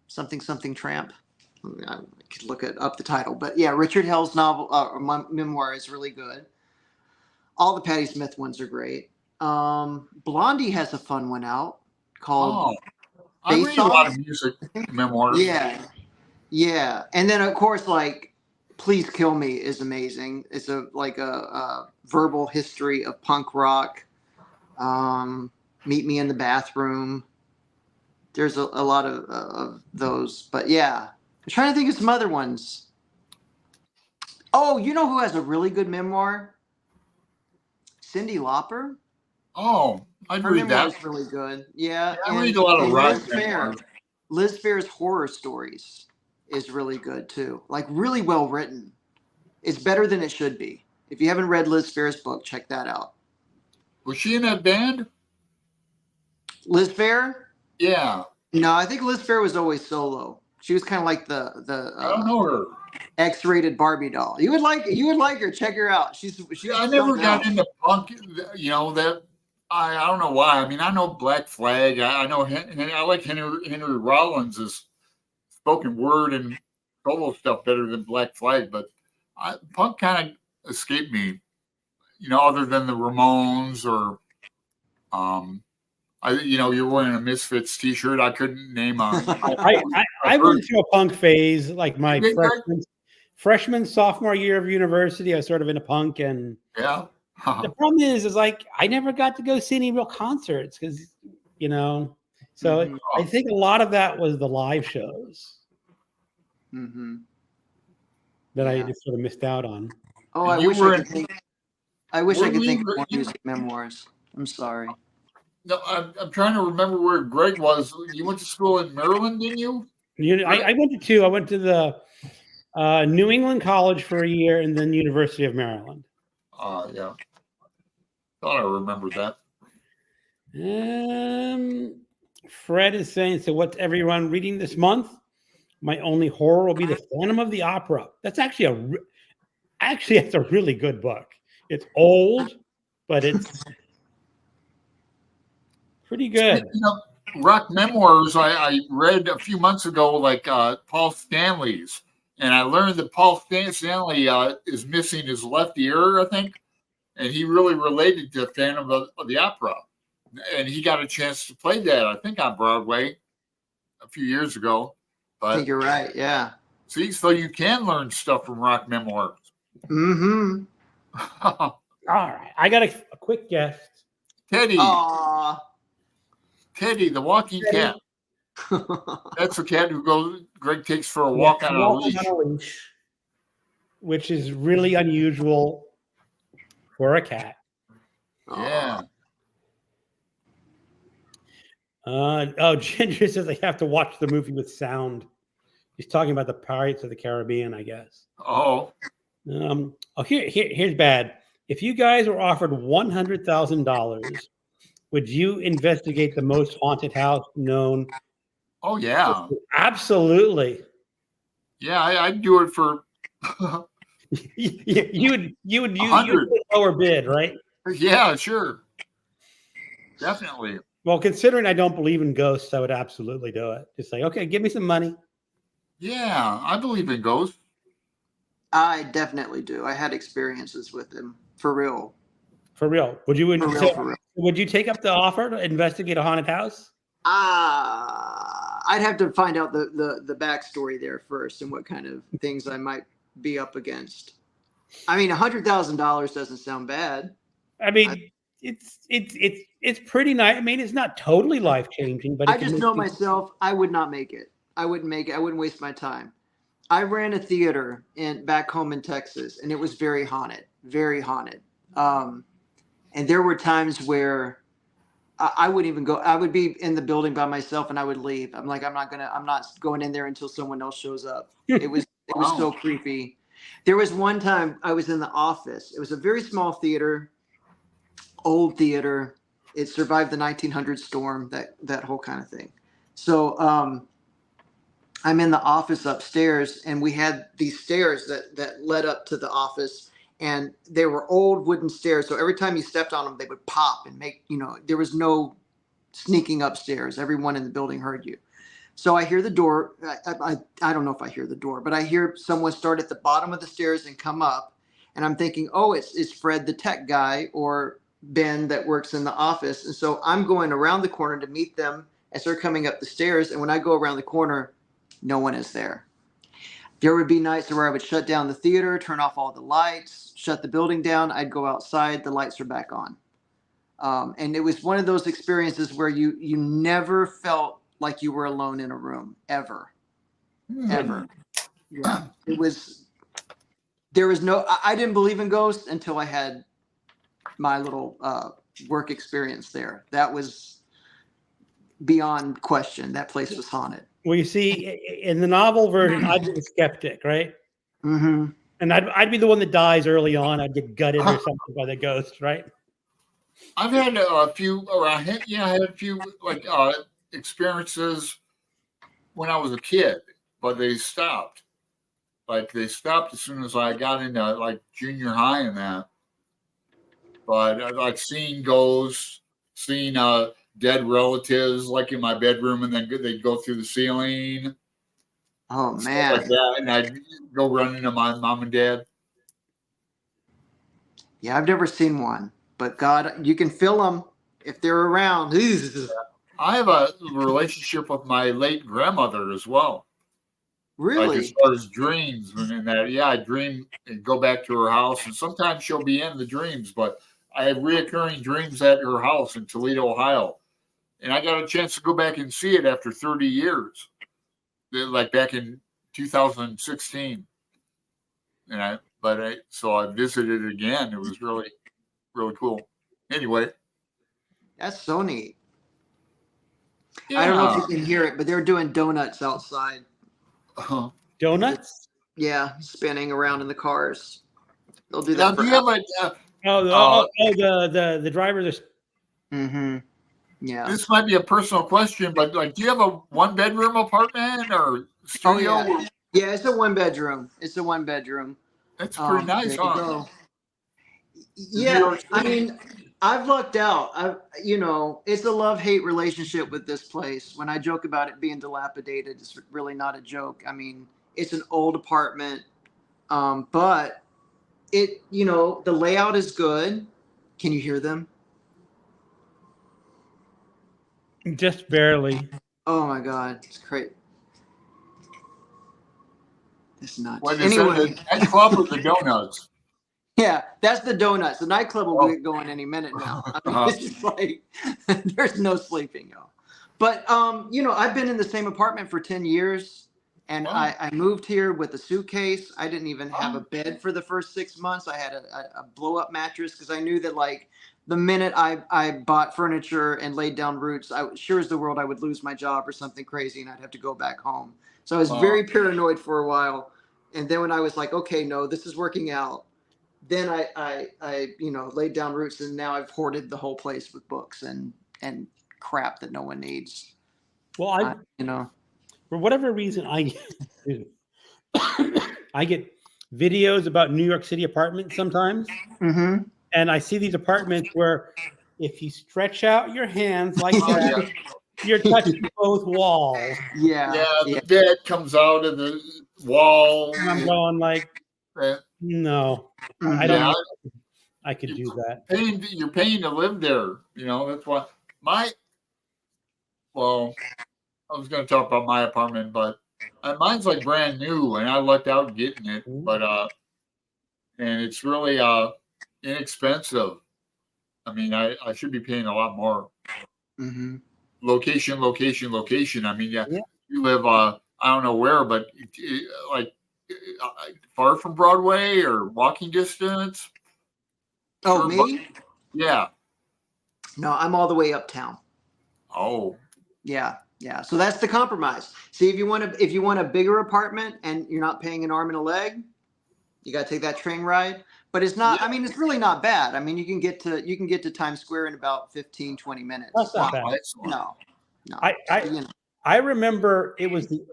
something tramp. I could look up the title, but yeah, Richard Hell's novel memoir is really good. All the Patti Smith ones are great. Blondie has a fun one out called. I read a lot of music memoirs. Yeah, and then of course, like, Please Kill Me is amazing. It's a verbal history of punk rock. Meet Me in the Bathroom. There's a lot of those, but yeah, I'm trying to think of some other ones. Oh, you know who has a really good memoir? Cyndi Lauper. Oh, I'd read that. Her memoir is really good. Yeah, I read a lot of rock memoirs. Liz Phair's Horror Stories is really good too. Like, really well written. It's better than it should be. If you haven't read Liz Phair's book, check that out. Was she in that band? Liz Phair? Yeah. No, I think Liz Phair was always solo. She was kind of like the I don't know her. X-rated Barbie doll. You would like her. Check her out. She's I never got into punk. You know that. I don't know why. I mean, I know Black Flag. I know I like Henry Rollins' spoken word and solo stuff better than Black Flag, but punk kind of escaped me. You know, other than the Ramones or you're wearing a Misfits T-shirt. I couldn't name a. I went through a punk phase, like my freshman, sophomore year of university. I was sort of into punk, and yeah. The problem is like I never got to go see any real concerts because, so I think a lot of that was the live shows that I just sort of missed out on. Oh, I wish I could think of more music memoirs. I'm sorry. No, I'm trying to remember where Greg was. You went to school in Maryland, didn't you? I went to two. I went to the New England College for a year and then University of Maryland. Yeah. Thought I remembered that. Fred is saying, so what's everyone reading this month? My only horror will be The Phantom of the Opera. That's actually it's a really good book. It's old, but it's pretty good. Rock memoirs I read a few months ago, like Paul Stanley's, and I learned that Paul Stanley is missing his left ear, I think, and he really related to Phantom of the Opera, and he got a chance to play that, I think, on Broadway a few years ago. But I think you're right. Yeah. See, so you can learn stuff from rock memoirs. Mm-hmm. All right, I got a quick guess. Teddy. Aww. Teddy, the walking cat. That's the cat who Greg takes for a walk on a leash. Which is really unusual for a cat. Yeah. Ginger says I have to watch the movie with sound. He's talking about the Pirates of the Caribbean, I guess. Oh. Here's bad. If you guys were offered $100,000, would you investigate the most haunted house known? Oh yeah, absolutely. Yeah, I'd do it for. you would use a lower bid, right? Yeah, sure, definitely. Well, considering I don't believe in ghosts, I would absolutely do it. Just like, okay, give me some money. Yeah, I believe in ghosts. I definitely do. I had experiences with them for real. For real. Would you? For real. Would you take up the offer to investigate a haunted house? I'd have to find out the backstory there first and what kind of things I might be up against. I mean, $100,000 doesn't sound bad. I mean, it's pretty nice. I mean, it's not totally life changing, but I just know myself. I would not make it. I wouldn't make it. I wouldn't waste my time. I ran a theater back home in Texas, and it was very haunted, very haunted. And there were times where I wouldn't even go. I would be in the building by myself, and I would leave. I'm like, I'm not going in there until someone else shows up. It was so creepy. There was one time I was in the office. It was a very small theater, old theater. It survived the 1900 storm, that whole kind of thing. So I'm in the office upstairs, and we had these stairs that led up to the office, and they were old wooden stairs. So every time you stepped on them, they would pop and make, there was no sneaking upstairs. Everyone in the building heard you. So I hear the door. I don't know if I hear the door, but I hear someone start at the bottom of the stairs and come up. And I'm thinking, oh, it's Fred, the tech guy, or Ben that works in the office. And so I'm going around the corner to meet them as they're coming up the stairs. And when I go around the corner, no one is there. There would be nights where I would shut down the theater, turn off all the lights, shut the building down. I'd go outside. The lights are back on. And it was one of those experiences where you never felt like you were alone in a room, ever. Ever. Yeah. I didn't believe in ghosts until I had my little work experience there. That was beyond question. That place was haunted. Well, you see, in the novel version, I'd be the skeptic, right? Mm-hmm. And I'd be the one that dies early on. I'd get gutted or something by the ghost, right? I've had a few, I had a few experiences when I was a kid, but they stopped. Like they stopped as soon as I got into like junior high and that. But I've seen ghosts, seen dead relatives like in my bedroom, and then they'd go through the ceiling. Oh man! Like that, and I'd go run into my mom and dad. Yeah, I've never seen one, but God, you can feel them if they're around. I have a relationship with my late grandmother as well. Really? Like as far as dreams and that, yeah, I dream and go back to her house, and sometimes she'll be in the dreams, but I have reoccurring dreams at her house in Toledo, Ohio. And I got a chance to go back and see it after 30 years, like back in 2016. So I visited it again. It was really, really cool. Anyway. That's so neat. Yeah. I don't know if you can hear it, but they're doing donuts outside. Donuts? Yeah, spinning around in the cars. They'll do that. Now, do you have the drivers are. Mm-hmm. Yeah. This might be a personal question, but like, do you have a one-bedroom apartment or studio? Oh, yeah, it's a one-bedroom. It's a one-bedroom. That's pretty nice, huh? Yeah, I mean, I've lucked out. It's a love-hate relationship with this place. When I joke about it being dilapidated, it's really not a joke. I mean, it's an old apartment, but the layout is good. Can you hear them? Just barely. Oh my God, it's crazy. It's nuts. What is anyway, that club with the donuts? Yeah, that's the donuts. The nightclub will get going any minute now. I mean, it's just like there's no sleeping, y'all. But I've been in the same apartment for 10 years, and I moved here with a suitcase. I didn't even have a bed for the first 6 months. I had a blow up mattress because I knew that like the minute I bought furniture and laid down roots, sure as the world I would lose my job or something crazy, and I'd have to go back home. So I was very paranoid for a while, and then when I was like, okay, no, this is working out. Then I laid down roots, and now I've hoarded the whole place with books and crap that no one needs. Well, for whatever reason, I get videos about New York City apartments sometimes, mm-hmm. and I see these apartments where if you stretch out your hands like that, you're touching both walls. Yeah. The bed comes out of the wall. And I'm going like, no, I don't know. I could do that. You're paying to live there. That's why well, I was going to talk about my apartment, but mine's like brand new, and I lucked out getting it. But and it's really inexpensive. I mean, I should be paying a lot more. Mm-hmm. Location. I mean, you live I don't know where, but like far from Broadway or walking distance. Oh, me? Yeah. No, I'm all the way uptown. Oh. Yeah. So that's the compromise. See, if you want a bigger apartment and you're not paying an arm and a leg, you got to take that train ride. But it's not. Yeah. I mean, it's really not bad. I mean, you can get to Times Square in about 15, 20 minutes. That's not bad. No. I remember it was the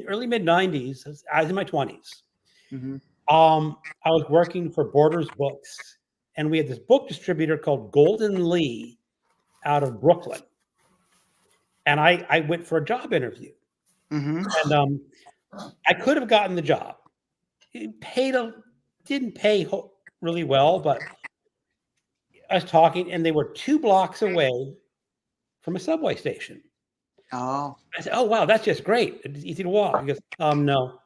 early mid 90s. I was in my 20s. Mm-hmm. I was working for Borders Books, and we had this book distributor called Golden Lee out of Brooklyn. And I went for a job interview. Mm-hmm. And I could have gotten the job. It didn't pay really well, but I was talking, and they were 2 blocks away from a subway station. Oh. I said, oh, wow, that's just great. It's easy to walk. He goes, no,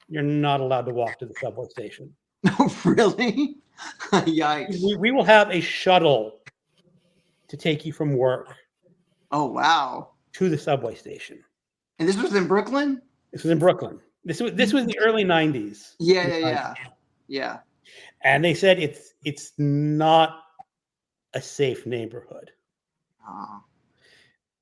you're not allowed to walk to the subway station. Oh, really? Yikes. We will have a shuttle to take you from work. Oh, wow. To the subway station. And this was in Brooklyn? This was in Brooklyn. This was the early 90s. Yeah. And they said it's not a safe neighborhood. Oh.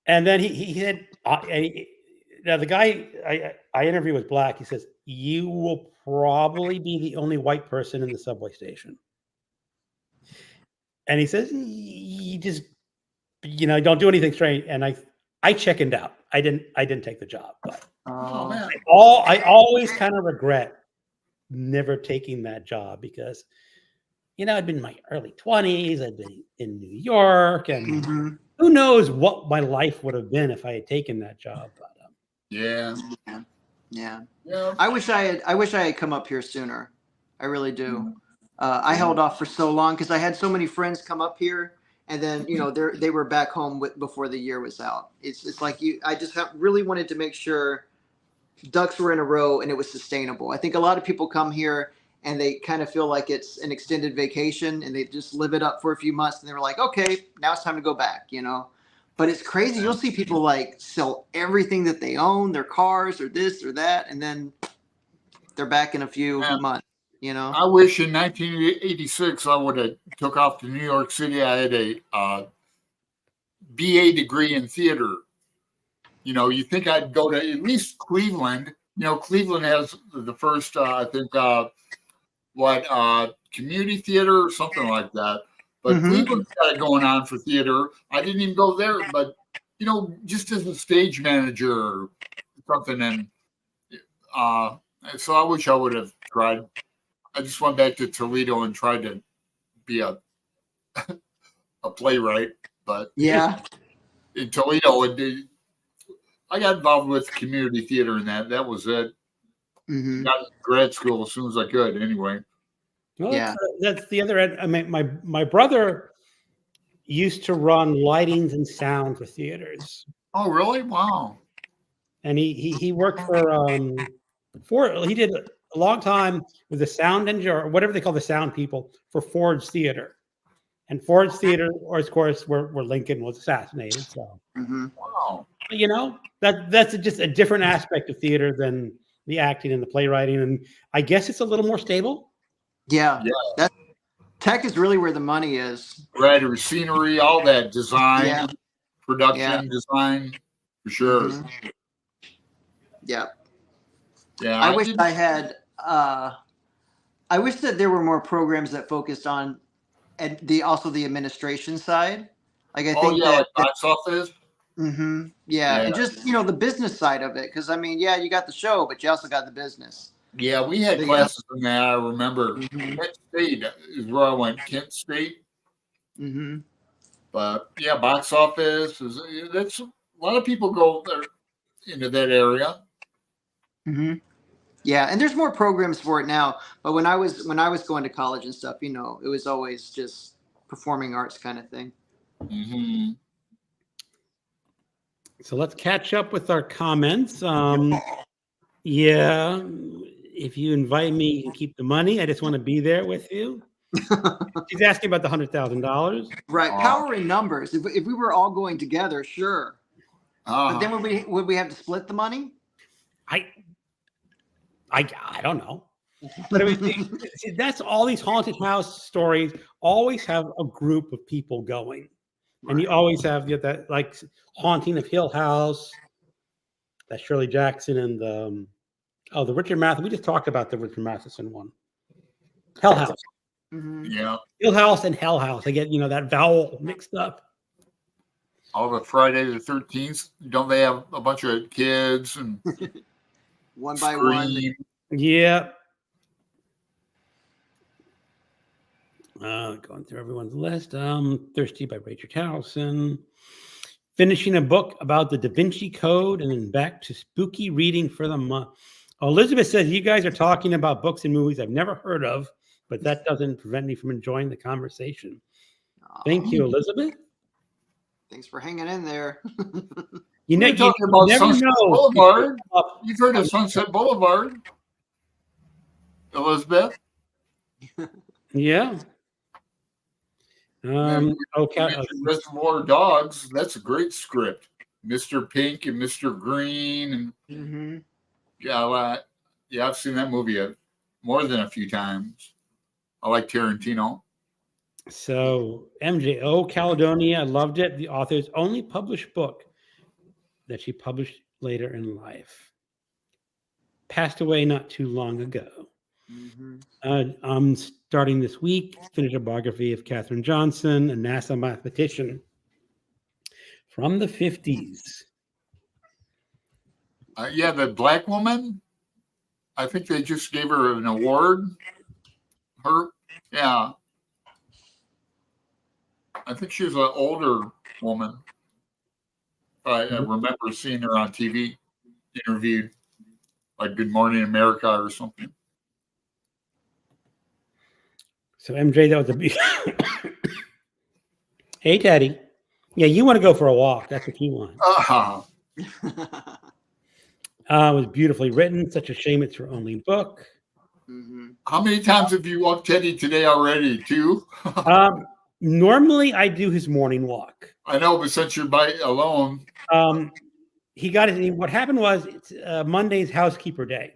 And then he said, now the guy I interviewed was black. He says, you will probably be the only white person in the subway station. And he says, you just, don't do anything strange. And I chickened out. I didn't take the job. But man. I always kind of regret never taking that job because, I'd been in my early 20s. I'd been in New York, and who knows what my life would have been if I had taken that job. But yeah. I wish I had come up here sooner. I really do. I held off for so long because I had so many friends come up here, and then they were back home before the year was out. It's like I just really wanted to make sure ducks were in a row and it was sustainable. I think a lot of people come here and they kind of feel like it's an extended vacation and they just live it up for a few months and they were like, okay, now it's time to go back, But it's crazy. You'll see people like sell everything that they own, their cars or this or that, and then they're back in a few months. I wish in 1986 I would have took off to New York City. I had a BA degree in theater. You think I'd go to at least Cleveland. Cleveland has the first, I think, community theater or something like that. But Cleveland's got it going on for theater. I didn't even go there, but just as a stage manager or something. And so I wish I would have tried. I just went back to Toledo and tried to be a playwright, but in Toledo, I got involved with community theater and that was it. Got grad school as soon as I could, anyway. Well, that's the other end. I mean, my brother used to run lightings and sound for theaters. Oh, really? Wow. And he worked he did a long time with the sound engineer or whatever they call the sound people for Ford's Theater. And Ford's Theater, or of course, where Lincoln was assassinated. So, wow. That's just a different aspect of theater than the acting and the playwriting. And I guess it's a little more stable. Yeah. That tech is really where the money is. Writer, scenery, all that design, production, design, for sure. Yeah. Yeah. I wish I had. I wish that there were more programs that focused on, and also the administration side. Like I think like box office. Yeah, and just the business side of it, because I mean, you got the show, but you also got the business. Yeah, we had classes in that. I remember Kent State is where I went. Kent State. Mm-hmm. But yeah, box office that's a lot of people go there into that area. Mm-hmm. Yeah, and there's more programs for it now. But when I was going to college and stuff, it was always just performing arts kind of thing. Mm-hmm. So let's catch up with our comments. Yeah, if you invite me, you can keep the money. I just want to be there with you. She's asking about the $100,000. Right, power in numbers. If we were all going together, sure. But then would we have to split the money? I don't know. But I mean, that's all these haunted house stories always have a group of people going. And you always have that like Haunting of Hill House, that Shirley Jackson and the Richard Matheson. We just talked about the Richard Matheson one. Hell House. Mm-hmm. Yeah. Hill House and Hell House. I get that vowel mixed up. All the Friday the 13th. Don't they have a bunch of kids and one by one? Yeah. Going through everyone's list. Thirsty by Rachel Towson. Finishing a book about the Da Vinci Code and then back to spooky reading for the month. Elizabeth says, you guys are talking about books and movies I've never heard of, but that doesn't prevent me from enjoying the conversation. Thank you, Elizabeth. Thanks for hanging in there. You talking about Sunset Boulevard. You've heard of Sunset Boulevard, Elizabeth? Yeah. Okay. Reservoir Dogs. That's a great script. Mr. Pink and Mr. Green, and yeah, I've seen that movie more than a few times. I like Tarantino. So MJ, Caledonia, I loved it. The author's only published book that she published later in life. Passed away not too long ago. Mm-hmm. I'm starting this week, finish a biography of Katherine Johnson, a NASA mathematician from the 50s. Yeah, the black woman. I think they just gave her an award. Yeah. I think she was an older woman. I remember seeing her on TV interviewed, like Good Morning America or something. So MJ, that was Hey, Teddy. Yeah, you want to go for a walk. That's what you want. It was beautifully written. Such a shame it's her only book. Mm-hmm. How many times have you walked Teddy today already? 2? Normally, I do his morning walk. I know, but since you're alone. He got it. What happened was it's Monday's housekeeper day.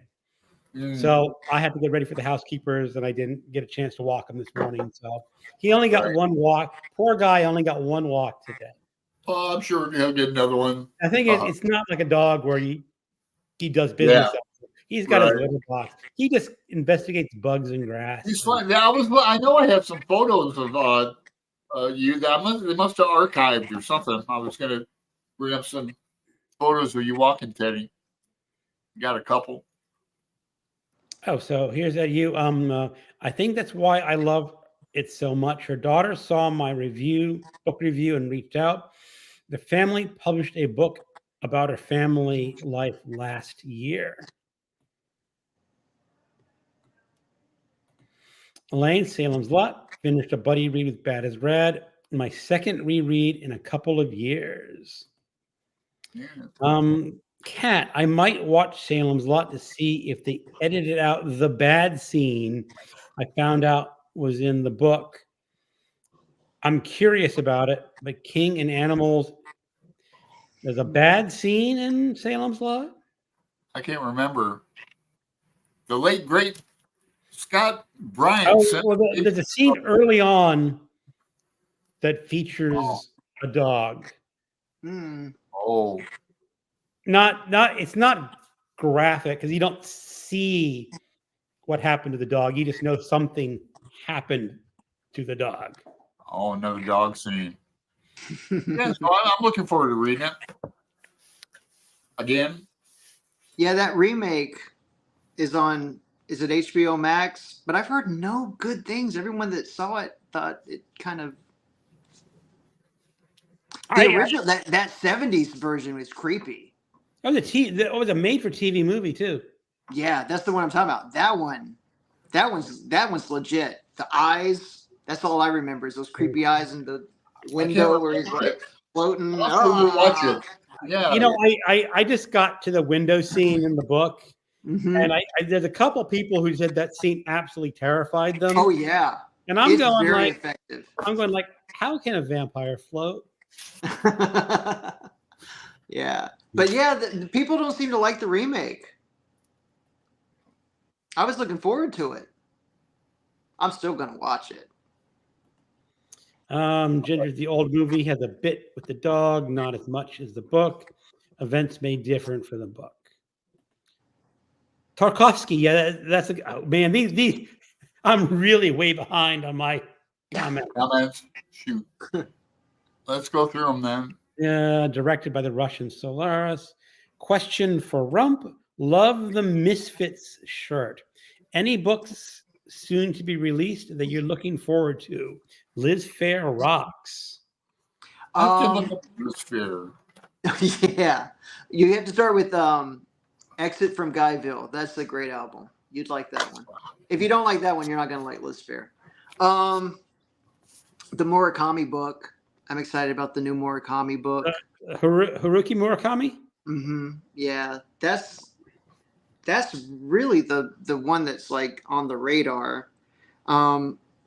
So I had to get ready for the housekeepers, and I didn't get a chance to walk him this morning. So he only got one walk. Poor guy only got one walk today. Oh, I'm sure he'll get another one. I think it's not like a dog where he does business. Yeah. He's got his little box. He just investigates bugs and grass. He's fine. I know I have some photos of you that they must have archived or something. I was going to bring up some photos of you walking, Teddy. Got a couple. Oh, so here's you. I think that's why I love it so much. Her daughter saw my book review, and reached out. The family published a book about her family life last year. Elaine, Salem's Lot, finished a buddy read with Bad as Red. My second reread in a couple of years. Kat, I might watch Salem's Lot to see if they edited out the bad scene I found out was in the book. I'm curious about it, but King and Animals, there's a bad scene in Salem's Lot? I can't remember. The late, great Scott Bryant. There's a scene early on that features a dog. Oh. It's not graphic because you don't see what happened to the dog. You just know something happened to the dog. Oh, another dog scene. Yeah, so I'm looking forward to reading it again. Yeah, that remake is it HBO Max? But I've heard no good things. Everyone that saw it thought it kind of The original that 70s version was creepy. That was a made-for-TV movie too. Yeah, that's the one I'm talking about. That one's legit. The eyes. That's all I remember is those creepy eyes in the window where he's like floating. Watch it. Yeah. You know, I just got to the window scene in the book, and there's a couple people who said that scene absolutely terrified them. Oh yeah. And I'm going like, effective. How can a vampire float? Yeah, but yeah, the people don't seem to like the remake. I was looking forward to it. I'm still gonna watch it. Ginger, the old movie has a bit with the dog, not as much as the book. Events made different for the book. Tarkovsky, yeah, that's man. These, I'm really way behind on my comments. Shoot, let's go through them then. Yeah, directed by the Russian Solaris. Question for Rump. Love the Misfits shirt. Any books soon to be released that you're looking forward to? Liz Fair rocks. Liz Fair. Yeah, you have to start with Exit from Guyville. That's a great album. You'd like that one. If you don't like that one, you're not gonna like Liz Fair. The Murakami book. I'm excited about the new Murakami book. Haruki Murakami? Yeah, that's really the one that's like on the radar.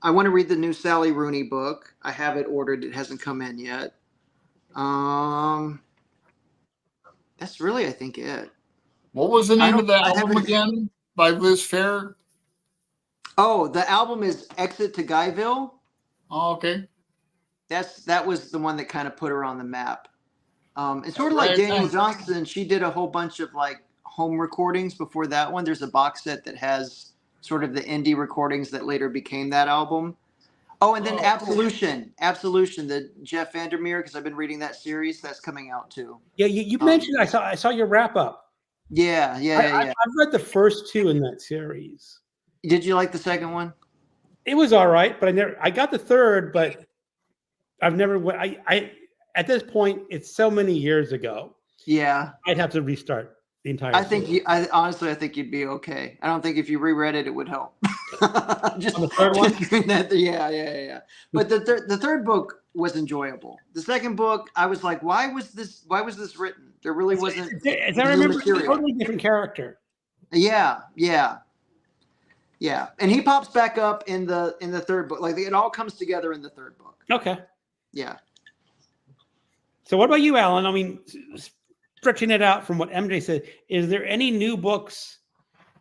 I want to read the new Sally Rooney book. I have it ordered. It hasn't come in yet. That's really, I think, it. What was the name of the album again by Liz Fair? Oh, the album is Exit to Guyville. Oh, okay. That was the one that kind of put her on the map. It's sort of like Daniel Johnston. She did a whole bunch of like home recordings before that one. There's a box set that has sort of the indie recordings that later became that album. Oh, and then Absolution, the Jeff Vandermeer, because I've been reading that series. That's coming out too. Yeah, you mentioned I saw your wrap up. Yeah. I've read the first two in that series. Did you like the second one? It was all right, but I got the third, but I've never at this point, it's so many years ago. Yeah. I'd have to restart the entire honestly, I think you'd be okay. I don't think if you reread it, it would help. Just on the third one? Yeah. But the third book was enjoyable. The second book, I was like, why was this written? There really wasn't. As I remember, it's a totally different character. Yeah. And he pops back up in the third book. Like it all comes together in the third book. Okay. Yeah. So what about you, Alan? I mean, stretching it out from what MJ said, is there any new books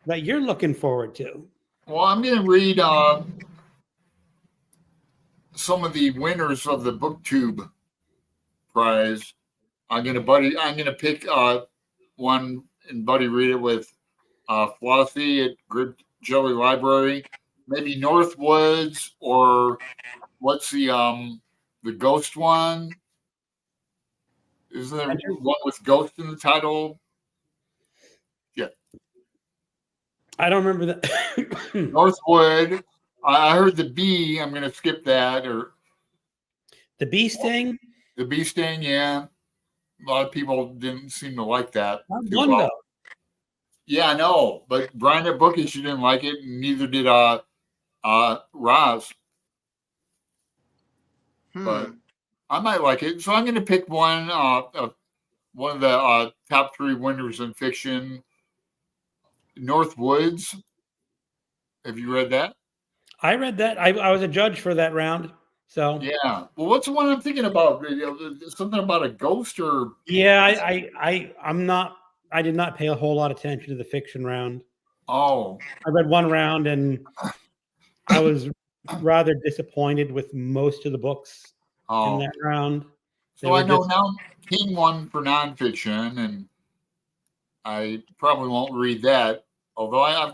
that you're looking forward to? Well, I'm going to read some of the winners of the BookTube prize. I'm going to pick one and Buddy read it with Flossie at Grip Jelly Library. Maybe Northwoods, or what's the Ghost one? Is there one with Ghost in the title? Yeah. I don't remember that. Northwood. I heard the Bee. I'm going to skip that. Or the Bee Sting? The Bee Sting, yeah. A lot of people didn't seem to like that. Well. Yeah, I know. But Brian at Bookish, you didn't like it, and neither did Roz. But I might like it. So I'm going to pick one of the top 3 winners in fiction. Northwoods. Have you read that? I read that. I was a judge for that round. So yeah. Well, what's the one I'm thinking about? Something about a ghost or? Yeah, I did not pay a whole lot of attention to the fiction round. Oh. I read one round and I was rather disappointed with most of the books in that round. So I know now King won for nonfiction, and I probably won't read that. Although I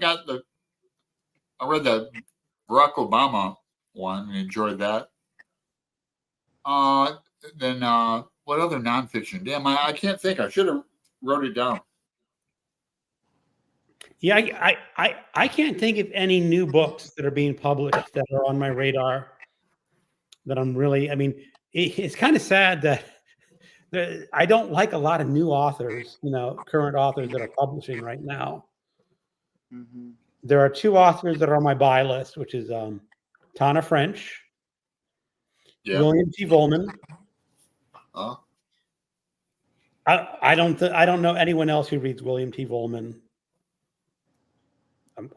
read the Barack Obama one and enjoyed that. Then what other nonfiction? Damn, I can't think. I should have wrote it down. Yeah, I can't think of any new books that are being published that are on my radar that I'm really. I mean, it's kind of sad that I don't like a lot of new authors, current authors that are publishing right now. Mm-hmm. There are 2 authors that are on my buy list, which is Tana French, William T. Vollmann. I don't know anyone else who reads William T. Vollmann.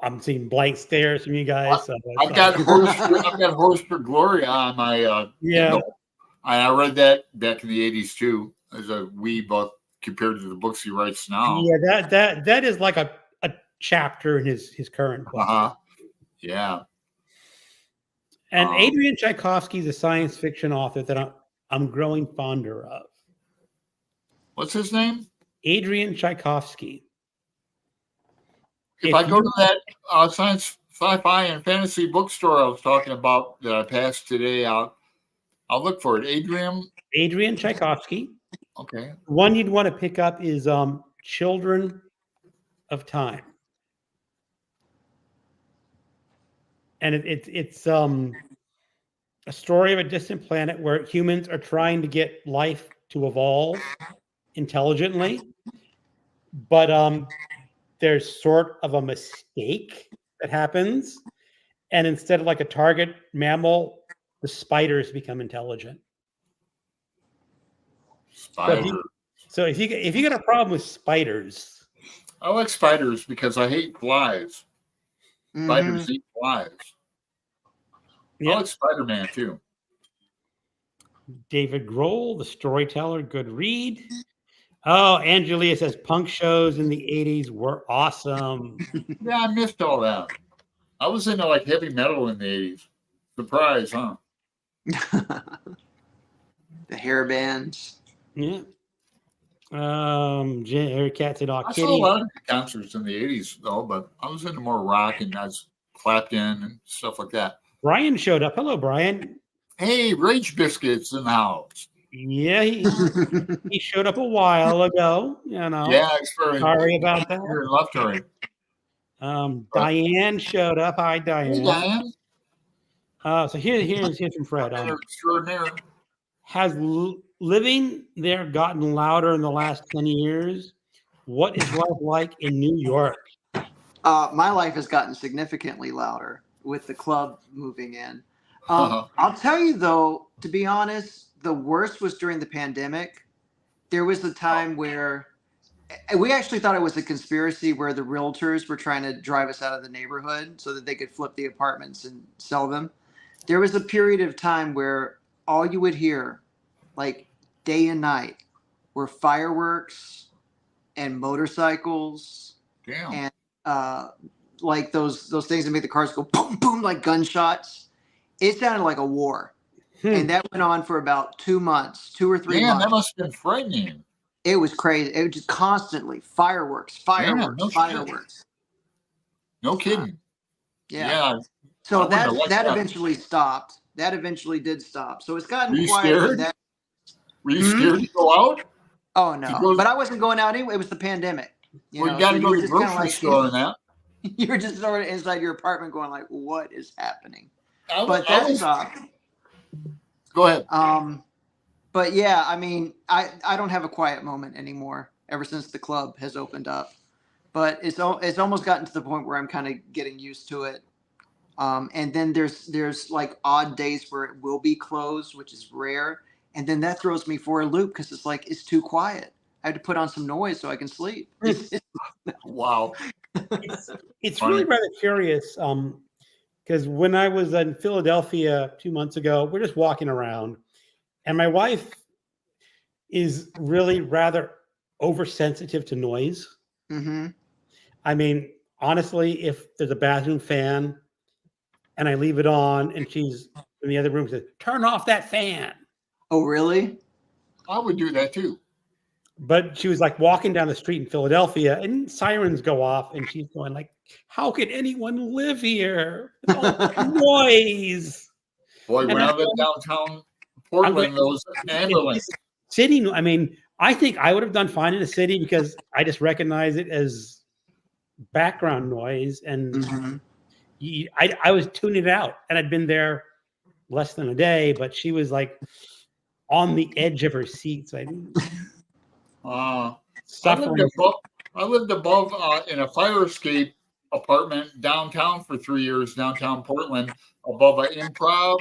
I'm seeing blank stares from you guys. So I've got Horse for Glory on my Kindle. I read that back in the 80s too, as a wee book compared to the books he writes now. Yeah, that is like a chapter in his current book. Yeah. And Adrian Tchaikovsky is a science fiction author that I'm growing fonder of. What's his name? Adrian Tchaikovsky. If I go to that science, sci-fi, and fantasy bookstore I was talking about that I passed today, I'll look for it. Adrian Tchaikovsky. Okay. One you'd want to pick up is Children of Time. And it's a story of a distant planet where humans are trying to get life to evolve intelligently, but there's sort of a mistake that happens, and instead of like a target mammal, the spiders become intelligent. So if you get a problem with spiders, I like spiders because I hate flies. Spiders eat flies. I like Spider-Man too. David Grohl, the storyteller, good read. Oh, Angelia says punk shows in the 80s were awesome. Yeah, I missed all that. I was into like heavy metal in the 80s. Surprise, huh? The hair bands. Yeah. Eric Cat said, I saw a lot of concerts in the 80s though, but I was into more rock and that's Clapton and stuff like that. Brian showed up. Hello, Brian. Hey, Rage Biscuits in the house. Yeah, he showed up a while ago. Yeah, sorry about that. You're in left turn. Diane showed up. Hi, Diane. Hey, Diane. So here's from Fred. Has living there gotten louder in the last 10 years? What is life like in New York? My life has gotten significantly louder with the club moving in. I'll tell you though, to be honest, the worst was during the pandemic. There was a time where we actually thought it was a conspiracy where the realtors were trying to drive us out of the neighborhood so that they could flip the apartments and sell them. There was a period of time where all you would hear, like day and night, were fireworks and motorcycles. Damn. And like those things that make the cars go boom, boom, like gunshots. It sounded like a war. And that went on for about 2 months, 2 or 3 months. Yeah, that must have been frightening. It was crazy. It was just constantly fireworks. No kidding. Yeah. So that eventually stopped. That eventually did stop. So it's gotten quiet. Were you scared to go out? Oh no, but I wasn't going out anyway. It was the pandemic. You got to go to the grocery store and that. You were just sort of inside your apartment going like, what is happening? But that stopped. Go ahead. But yeah, I mean, I don't have a quiet moment anymore ever since the club has opened up. But it's almost gotten to the point where I'm kind of getting used to it. And then there's like odd days where it will be closed, which is rare. And then that throws me for a loop because it's like it's too quiet. I have to put on some noise so I can sleep. Wow. It's really rather curious. Because when I was in Philadelphia 2 months ago, we're just walking around, and my wife is really rather oversensitive to noise. Mm-hmm. I mean, honestly, if there's a bathroom fan and I leave it on and she's in the other room, says, "Turn off that fan." Oh, really? I would do that too. But she was like walking down the street in Philadelphia and sirens go off and she's going like, how could anyone live here? Noise. Boy, when I lived downtown Portland, those ambulance. City, I mean, I think I would have done fine in a city because I just recognize it as background noise. And I was tuning it out. And I'd been there less than a day, but she was like, on the edge of her seat. So suffering. I lived above in a fire escape apartment downtown for 3 years, downtown Portland, above an improv.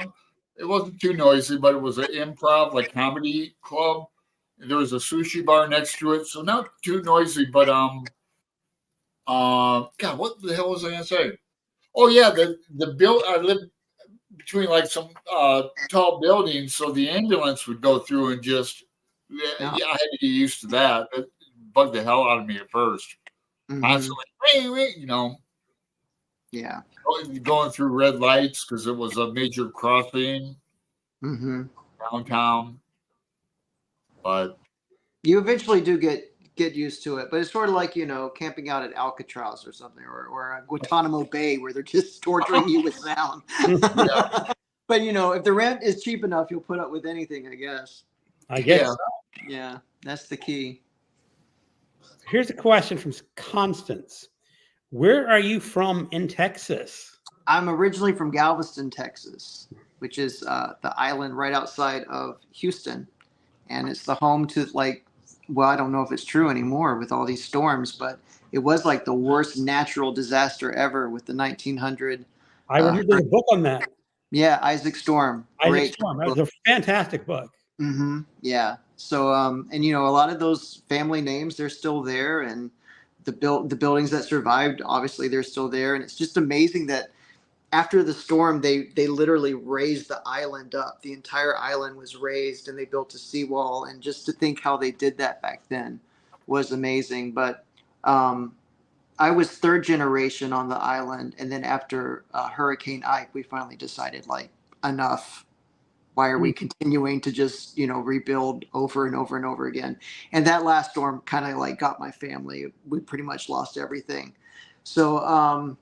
It wasn't too noisy, but it was an improv, like comedy club. There was a sushi bar next to it, so not too noisy. But God, what the hell was I gonna say? Oh yeah, the build. I lived between like some tall buildings, so the ambulance would go through and just. Yeah, I had to get used to that. It bugged the hell out of me at first. Constantly, you know. Yeah. Going through red lights because it was a major crossing downtown. But you eventually do get used to it. But it's sort of like, camping out at Alcatraz or something, or Guantanamo Bay where they're just torturing you with sound. Yeah. But, if the rent is cheap enough, you'll put up with anything, I guess. I guess so. Yeah, that's the key. Here's a question from Constance. Where are you from in Texas? I'm originally from Galveston, Texas, which is the island right outside of Houston. And it's the home to I don't know if it's true anymore with all these storms, but it was like the worst natural disaster ever with the 1900. I read a book on that. Yeah, Isaac Storm. Isaac Storm. That was a fantastic book. Yeah. So, and a lot of those family names, they're still there, and the buildings that survived, obviously, they're still there. And it's just amazing that after the storm, they literally raised the island up. The entire island was raised, and they built a seawall. And just to think how they did that back then was amazing. But I was third generation on the island, and then after Hurricane Ike, we finally decided enough. Why are we continuing to just rebuild over and over and over again? And that last storm kind of got my family. We pretty much lost everything. So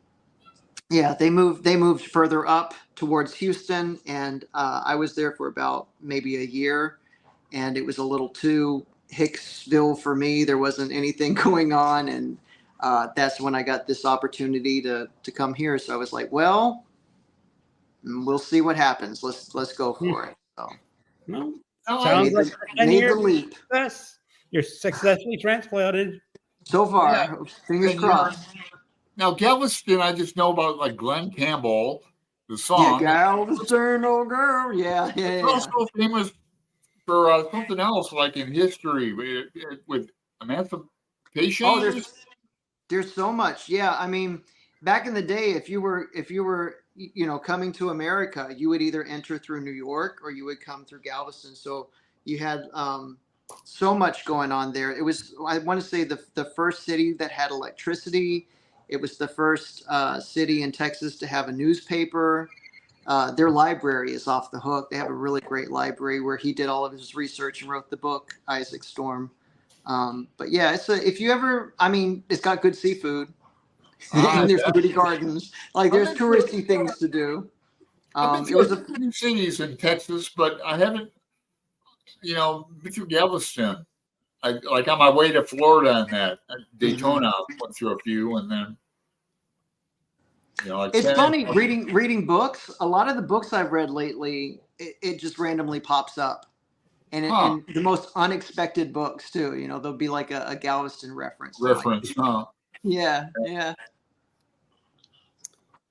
yeah, they moved further up towards Houston, and I was there for about maybe a year, and it was a little too Hicksville for me. There wasn't anything going on, and that's when I got this opportunity to come here. So I was like, well, we'll see what happens. Let's go for it. So, sounds like 10 years leap. You're successfully transplanted. So far, fingers crossed. Now, Galveston, I just know about Glenn Campbell, the song. Yeah, Galveston, oh girl. Yeah. It's also famous for something else, in history with emancipation. Oh, there's so much. Yeah, I mean, back in the day, if you were coming to America, you would either enter through New York or you would come through Galveston. So you had so much going on there. It was, I want to say, the first city that had electricity. It was the first city in Texas to have a newspaper. Their library is off the hook. They have a really great library where he did all of his research and wrote the book, Isaac Storm. But yeah, it's got good seafood. And there's pretty gardens. There's touristy things to do. I've been to a few cities in Texas, but I haven't, been through Galveston. On my way to Florida and that Daytona, went through a few, and then it's funny reading books. A lot of the books I've read lately, it just randomly pops up, and in the most unexpected books too. There'll be a Galveston reference. Yeah.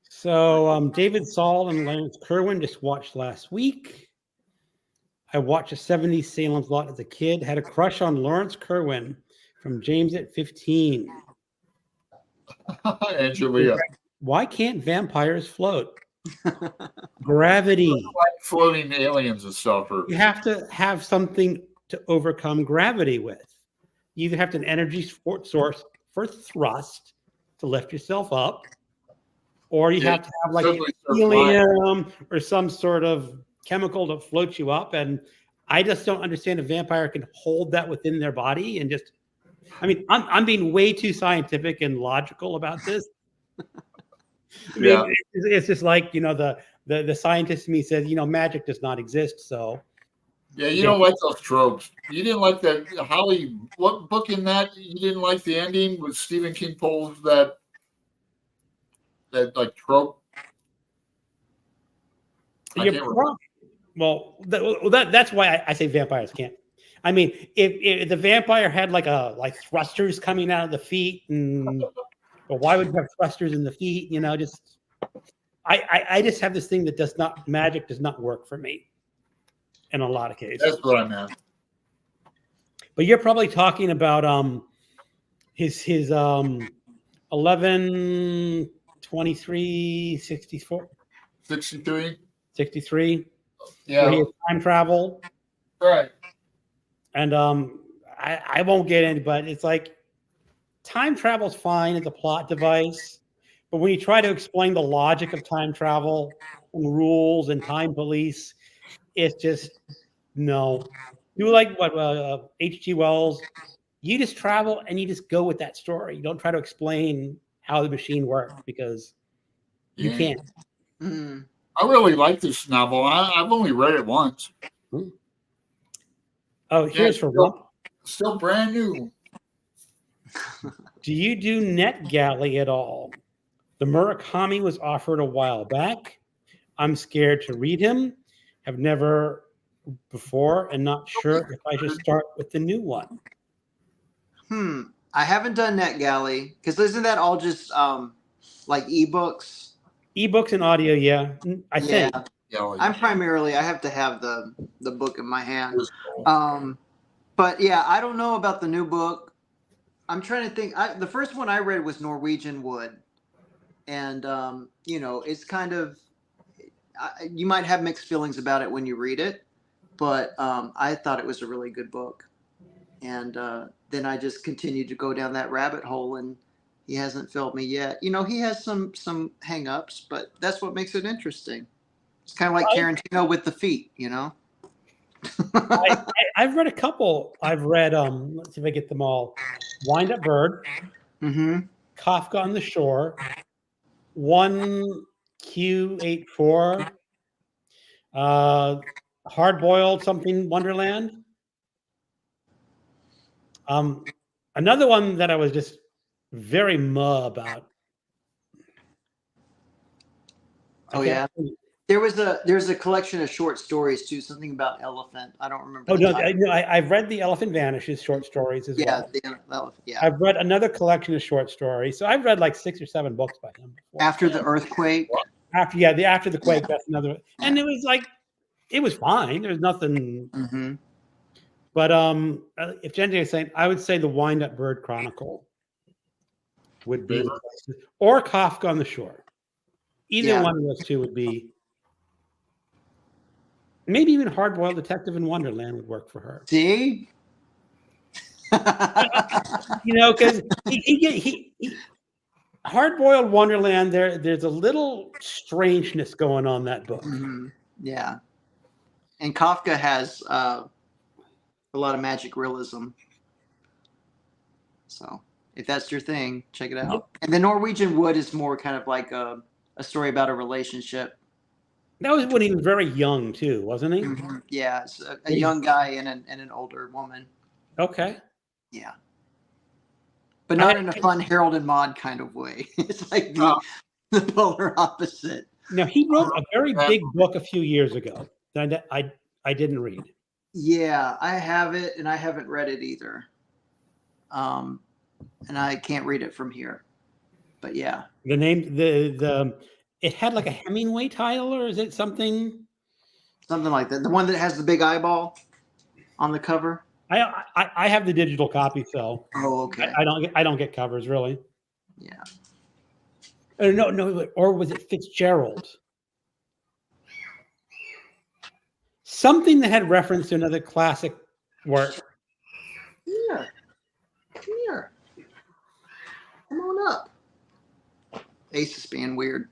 So David Saul and Lance Kerwin just watched last week. I watched a 70s Salem's Lot as a kid. Had a crush on Lawrence Kerwin from James at 15. And Julia. Why can't vampires float? Gravity. Floating aliens and stuff. You have to have something to overcome gravity with. You either have an energy source for thrust to lift yourself up, or you have to have helium or some sort of chemical to float you up. And I just don't understand a vampire can hold that within their body and just, I'm being way too scientific and logical about this. It's just the scientist in me says, magic does not exist. So yeah, you don't like those tropes. You didn't like that Holly, what book in that you didn't like the ending with Stephen King pulls that trope? Well, that's why I say vampires can't. I mean, if the vampire had like thrusters coming out of the feet, and well, why would you have thrusters in the feet? Just I just have this thing that magic does not work for me in a lot of cases. That's what I meant. But you're probably talking about his 11 23 64 63 yeah, where he has time travel, right? And I won't get in, but it's like time travel's fine as a plot device, but when you try to explain the logic of time travel and rules and time police, it's just no. You like what H.G. Wells? You just travel and you just go with that story. You don't try to explain how the machine works because you can't. Mm-hmm. I really like this novel. I've only read it once. Oh, here's for Rump. Still brand new. Do you do NetGalley at all? The Murakami was offered a while back. I'm scared to read him. Have never before and not sure if I should start with the new one. I haven't done NetGalley because isn't that all just like ebooks? Ebooks and audio, yeah. I think. I'm primarily I have to have the book in my hand. But yeah, I don't know about the new book. I'm trying to think. The first one I read was Norwegian Wood, and it's kind of you might have mixed feelings about it when you read it, but I thought it was a really good book, and then I just continued to go down that rabbit hole, and he hasn't filled me yet. He has some hang-ups, but that's what makes it interesting. It's kind of like Tarantino with the feet, I've read a couple. I've read let's see if I get them all. Wind Up Bird, Kafka on the Shore, 1Q84, Hard Boiled something Wonderland. Another one that I was just very about. There's a collection of short stories too, something about elephant. I don't remember. I've read the Elephant Vanishes short stories as well. Yeah. I've read another collection of short stories. So I've read like 6 or 7 books by him before. After the earthquake. After the quake, that's another. And it was fine. There was nothing. Mm-hmm. But if Jenny is saying, I would say the Wind Up Bird Chronicle would be, or Kafka on the Shore. Either one of those two would be. Maybe even Hard Boiled Detective in Wonderland would work for her. See, because he Hard Boiled Wonderland. There's a little strangeness going on that book. Mm-hmm. Yeah, and Kafka has a lot of magic realism. So if that's your thing, check it out. Yep. And the Norwegian Wood is more kind of like a story about a relationship. That was when he was very young too, wasn't he? Mm-hmm. Yeah, it's a young guy and an older woman. Okay. Yeah. But not in a fun Harold and Maude kind of way. It's like the polar opposite. Now, he wrote a very big book a few years ago that I didn't read. Yeah, I have it, and I haven't read it either. And I can't read it from here. But yeah. The name, it had like a Hemingway title, or is it something? Something like that. The one that has the big eyeball on the cover. I have the digital copy, so. Oh, okay. I don't get covers really. Yeah. No. Or was it Fitzgerald? Something that had reference to another classic work. Here. Come on up. Ace is being weird.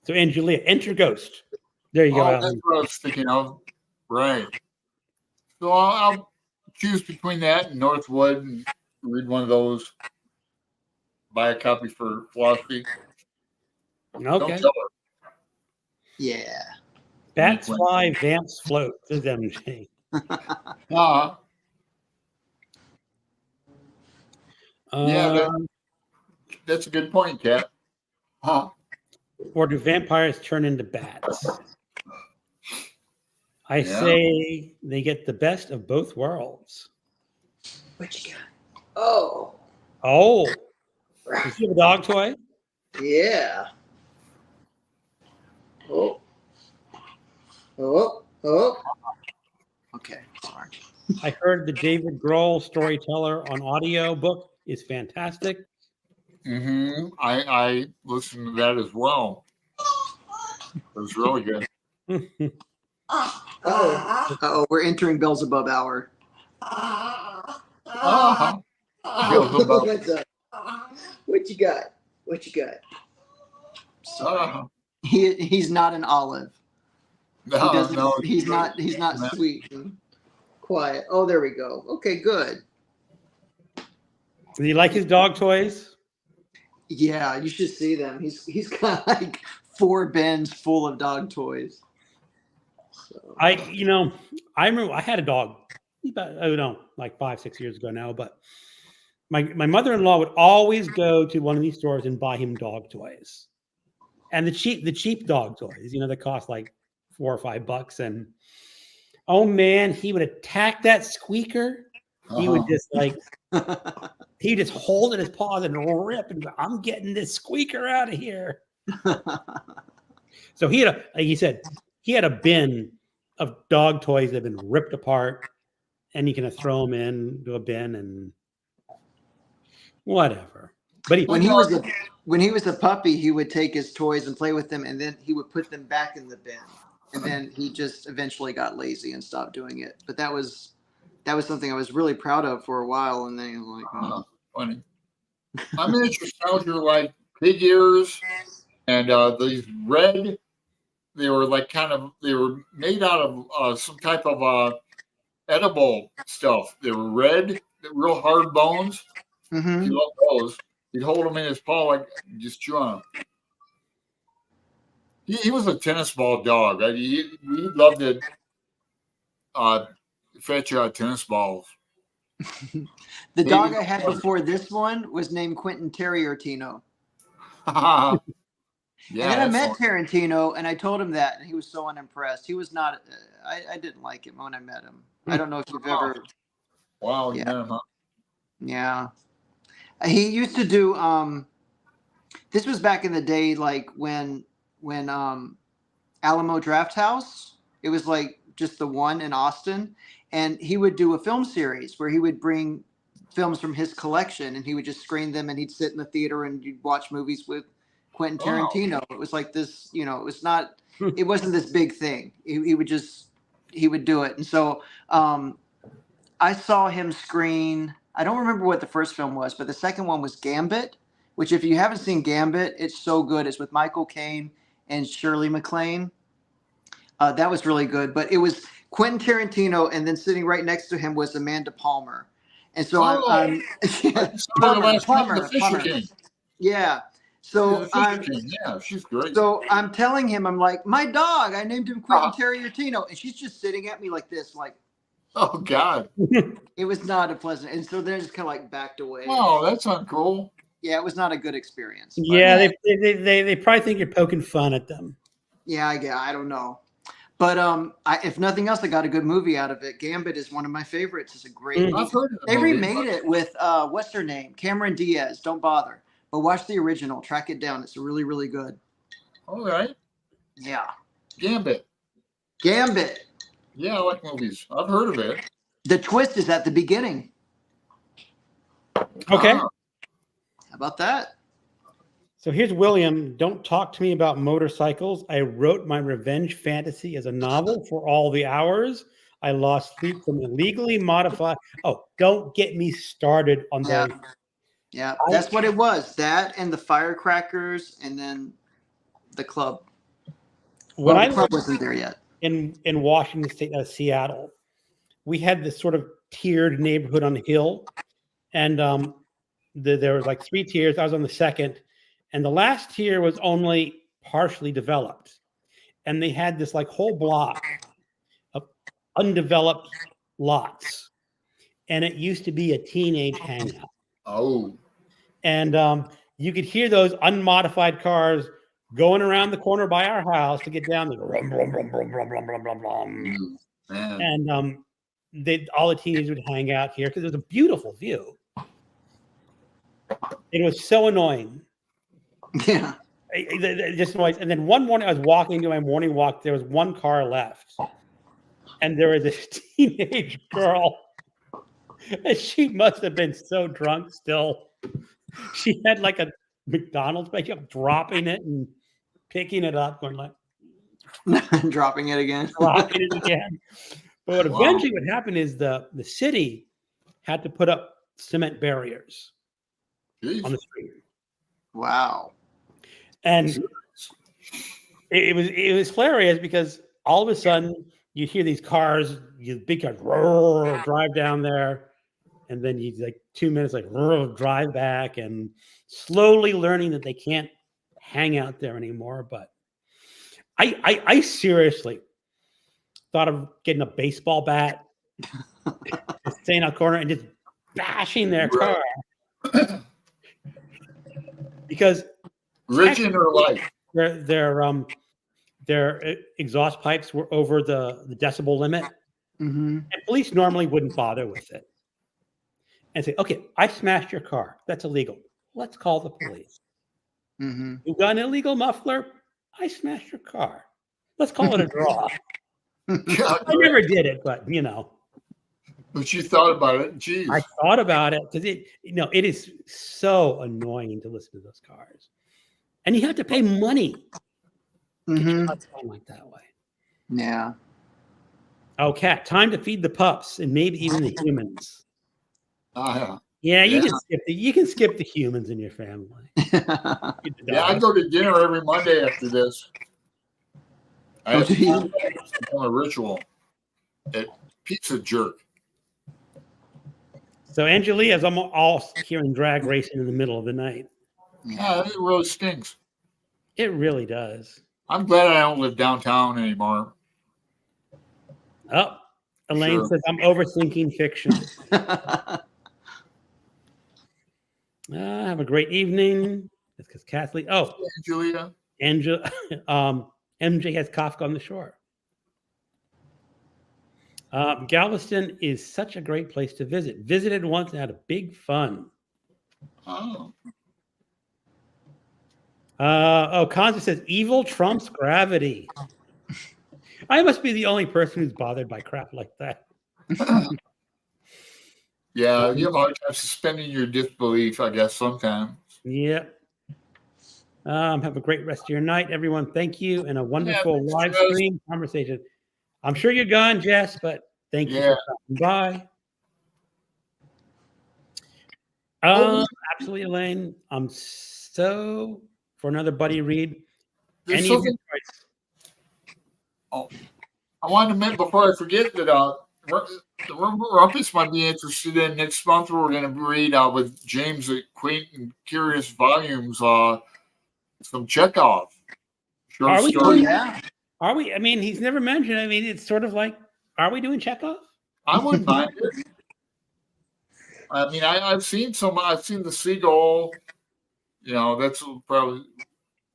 So, Angelia, Enter Ghost. There you go. That's what I was thinking of. Right. So I'll choose between that and Northwood and read one of those. Buy a copy for philosophy. Okay. Don't tell her. Yeah. Bats fly, vamps float. Says MJ. Yeah, that's a good point, Kat. or do vampires turn into bats? I say they get the best of both worlds. What you got? Oh. Does he have a dog toy? Yeah. Oh. Okay, sorry. I heard the David Grohl storyteller on audio book is fantastic. Mm-hmm. I listened to that as well. It was really good. We're entering Beelzebub hour. Beelzebub. What's up? What you got? Sorry. He's not an olive. He's not sweet and quiet. Oh, there we go. Okay, good. Do you like his dog toys? Yeah, you should see them. He's got like 4 bins full of dog toys. So. I remember I had a dog about, like 5-6 years ago now, but my mother-in-law would always go to one of these stores and buy him dog toys. And the cheap dog toys, that cost like $4 or $5. And oh man, he would attack that squeaker. He would just he'd just hold in his paws and rip and go, I'm getting this squeaker out of here. So he had he had a bin of dog toys that have been ripped apart, and you can throw them into a bin and whatever. But when he was a puppy, he would take his toys and play with them, and then he would put them back in the bin. And then he just eventually got lazy and stopped doing it. But that was something I was really proud of for a while. And then funny. I miniature shells are like pig ears, and these red. They were they were made out of some type of edible stuff. They were red, real hard bones. Mm-hmm. He loved those. He'd hold them in his paw like just chew on them. He was a tennis ball dog. He loved to fetch tennis balls. The dog I had before this one was named Quentin Tarantino. Yeah, and then I met Tarantino, and I told him that, and he was so unimpressed. He was not. I didn't like him when I met him. I don't know if you've ever. Wow. Yeah. Yeah. He used to do. This was back in the day, like when Alamo Drafthouse. It was like just the one in Austin, and he would do a film series where he would bring films from his collection, and he would just screen them, and he'd sit in the theater and you'd watch movies with Quentin Tarantino. Wow. It was like this, it wasn't this big thing. He would do it. And so I saw him screen, I don't remember what the first film was, but the second one was Gambit, which if you haven't seen Gambit, it's so good. It's with Michael Caine and Shirley MacLaine. That was really good, but it was Quentin Tarantino, and then sitting right next to him was Amanda Palmer. And so Palmer. Yeah. So she's great. So I'm telling him, I'm like, my dog, I named him Quentin Tarantino, and she's just sitting at me like this, like, oh God. It was not a pleasant, and so they're just kind of like backed away. Oh, that's not cool. Yeah, it was not a good experience. Yeah, they probably think you're poking fun at them. Yeah, I don't know. But if nothing else, I got a good movie out of it. Gambit is one of my favorites. It's a great movie. I've heard of They remade it with what's her name? Cameron Diaz. Don't bother. But watch the original. Track it down. It's really, really good. All right. Yeah. Gambit. Yeah, I like movies. I've heard of it. The twist is at the beginning. Okay. How about that? So here's William. Don't talk to me about motorcycles. I wrote my revenge fantasy as a novel for all the hours I lost sleep from illegally modified. Oh, don't get me started on those. Yeah, that's what it was. That and the firecrackers, and then the club. When the club wasn't there yet. In Washington State, Seattle, we had this sort of tiered neighborhood on the hill, and there was like 3 tiers. I was on the second, and the last tier was only partially developed, and they had this like whole block of undeveloped lots, and it used to be a teenage hangout. Oh. And you could hear those unmodified cars going around the corner by our house to get down there. And all the teenagers would hang out here because it was a beautiful view. It was so annoying. Yeah. Just noise. And then one morning I was walking to my morning walk. There was one car left. And there was this teenage girl. And she must have been so drunk still. She had like a McDonald's bag, kept dropping it and picking it up, going like dropping it again. Dropping it again. But what eventually would happen is the city had to put up cement barriers on the street. Wow. And it was hilarious because all of a sudden you hear these cars, big cars drive down there, and then you like 2 minutes like drive back, and slowly learning that they can't hang out there anymore. But I seriously thought of getting a baseball bat, staying out corner and just bashing their car because rich in her life. Their exhaust pipes were over the decibel limit, and police normally wouldn't bother with it and say, "Okay, I smashed your car. That's illegal. Let's call the police. You got an illegal muffler? I smashed your car. Let's call it a draw." I never did it, but you know. But you thought about it. Jeez. I thought about it because it is so annoying to listen to those cars, and you have to pay money. Like that way. Yeah. Oh, Kat, time to feed the pups and maybe even the humans. Yeah, you can skip the humans in your family. Yeah, I go to dinner every Monday after this. I have to become a ritual. Pizza jerk. So Angelia's all hearing drag racing in the middle of the night. Yeah, it really stinks. It really does. I'm glad I don't live downtown anymore. Oh, Elaine says I'm overthinking fiction. Have a great evening. That's because Kathleen. Oh, Julia. MJ has Kafka on the Shore. Galveston is such a great place to visit. Visited once and had a big fun. Oh. Conza says evil trumps gravity. I must be the only person who's bothered by crap like that. Yeah, you have a hard time suspending your disbelief, I guess, sometimes. Yeah. Have a great rest of your night, everyone. Thank you, and a wonderful live stream conversation. I'm sure you're gone, Jess, but thank you for stopping by. Absolutely, Elaine. So for another buddy read. I wanted to mention before I forget that the Rumpus might be interested in next month. We're going to read with James at Quaint and Curious Volumes some Chekhov. Are we doing that? Are we? I mean, he's never mentioned. I mean, it's sort of like, are we doing Chekhov? I wouldn't mind it. I mean, I've seen some. I've seen the Seagull. You know, that's probably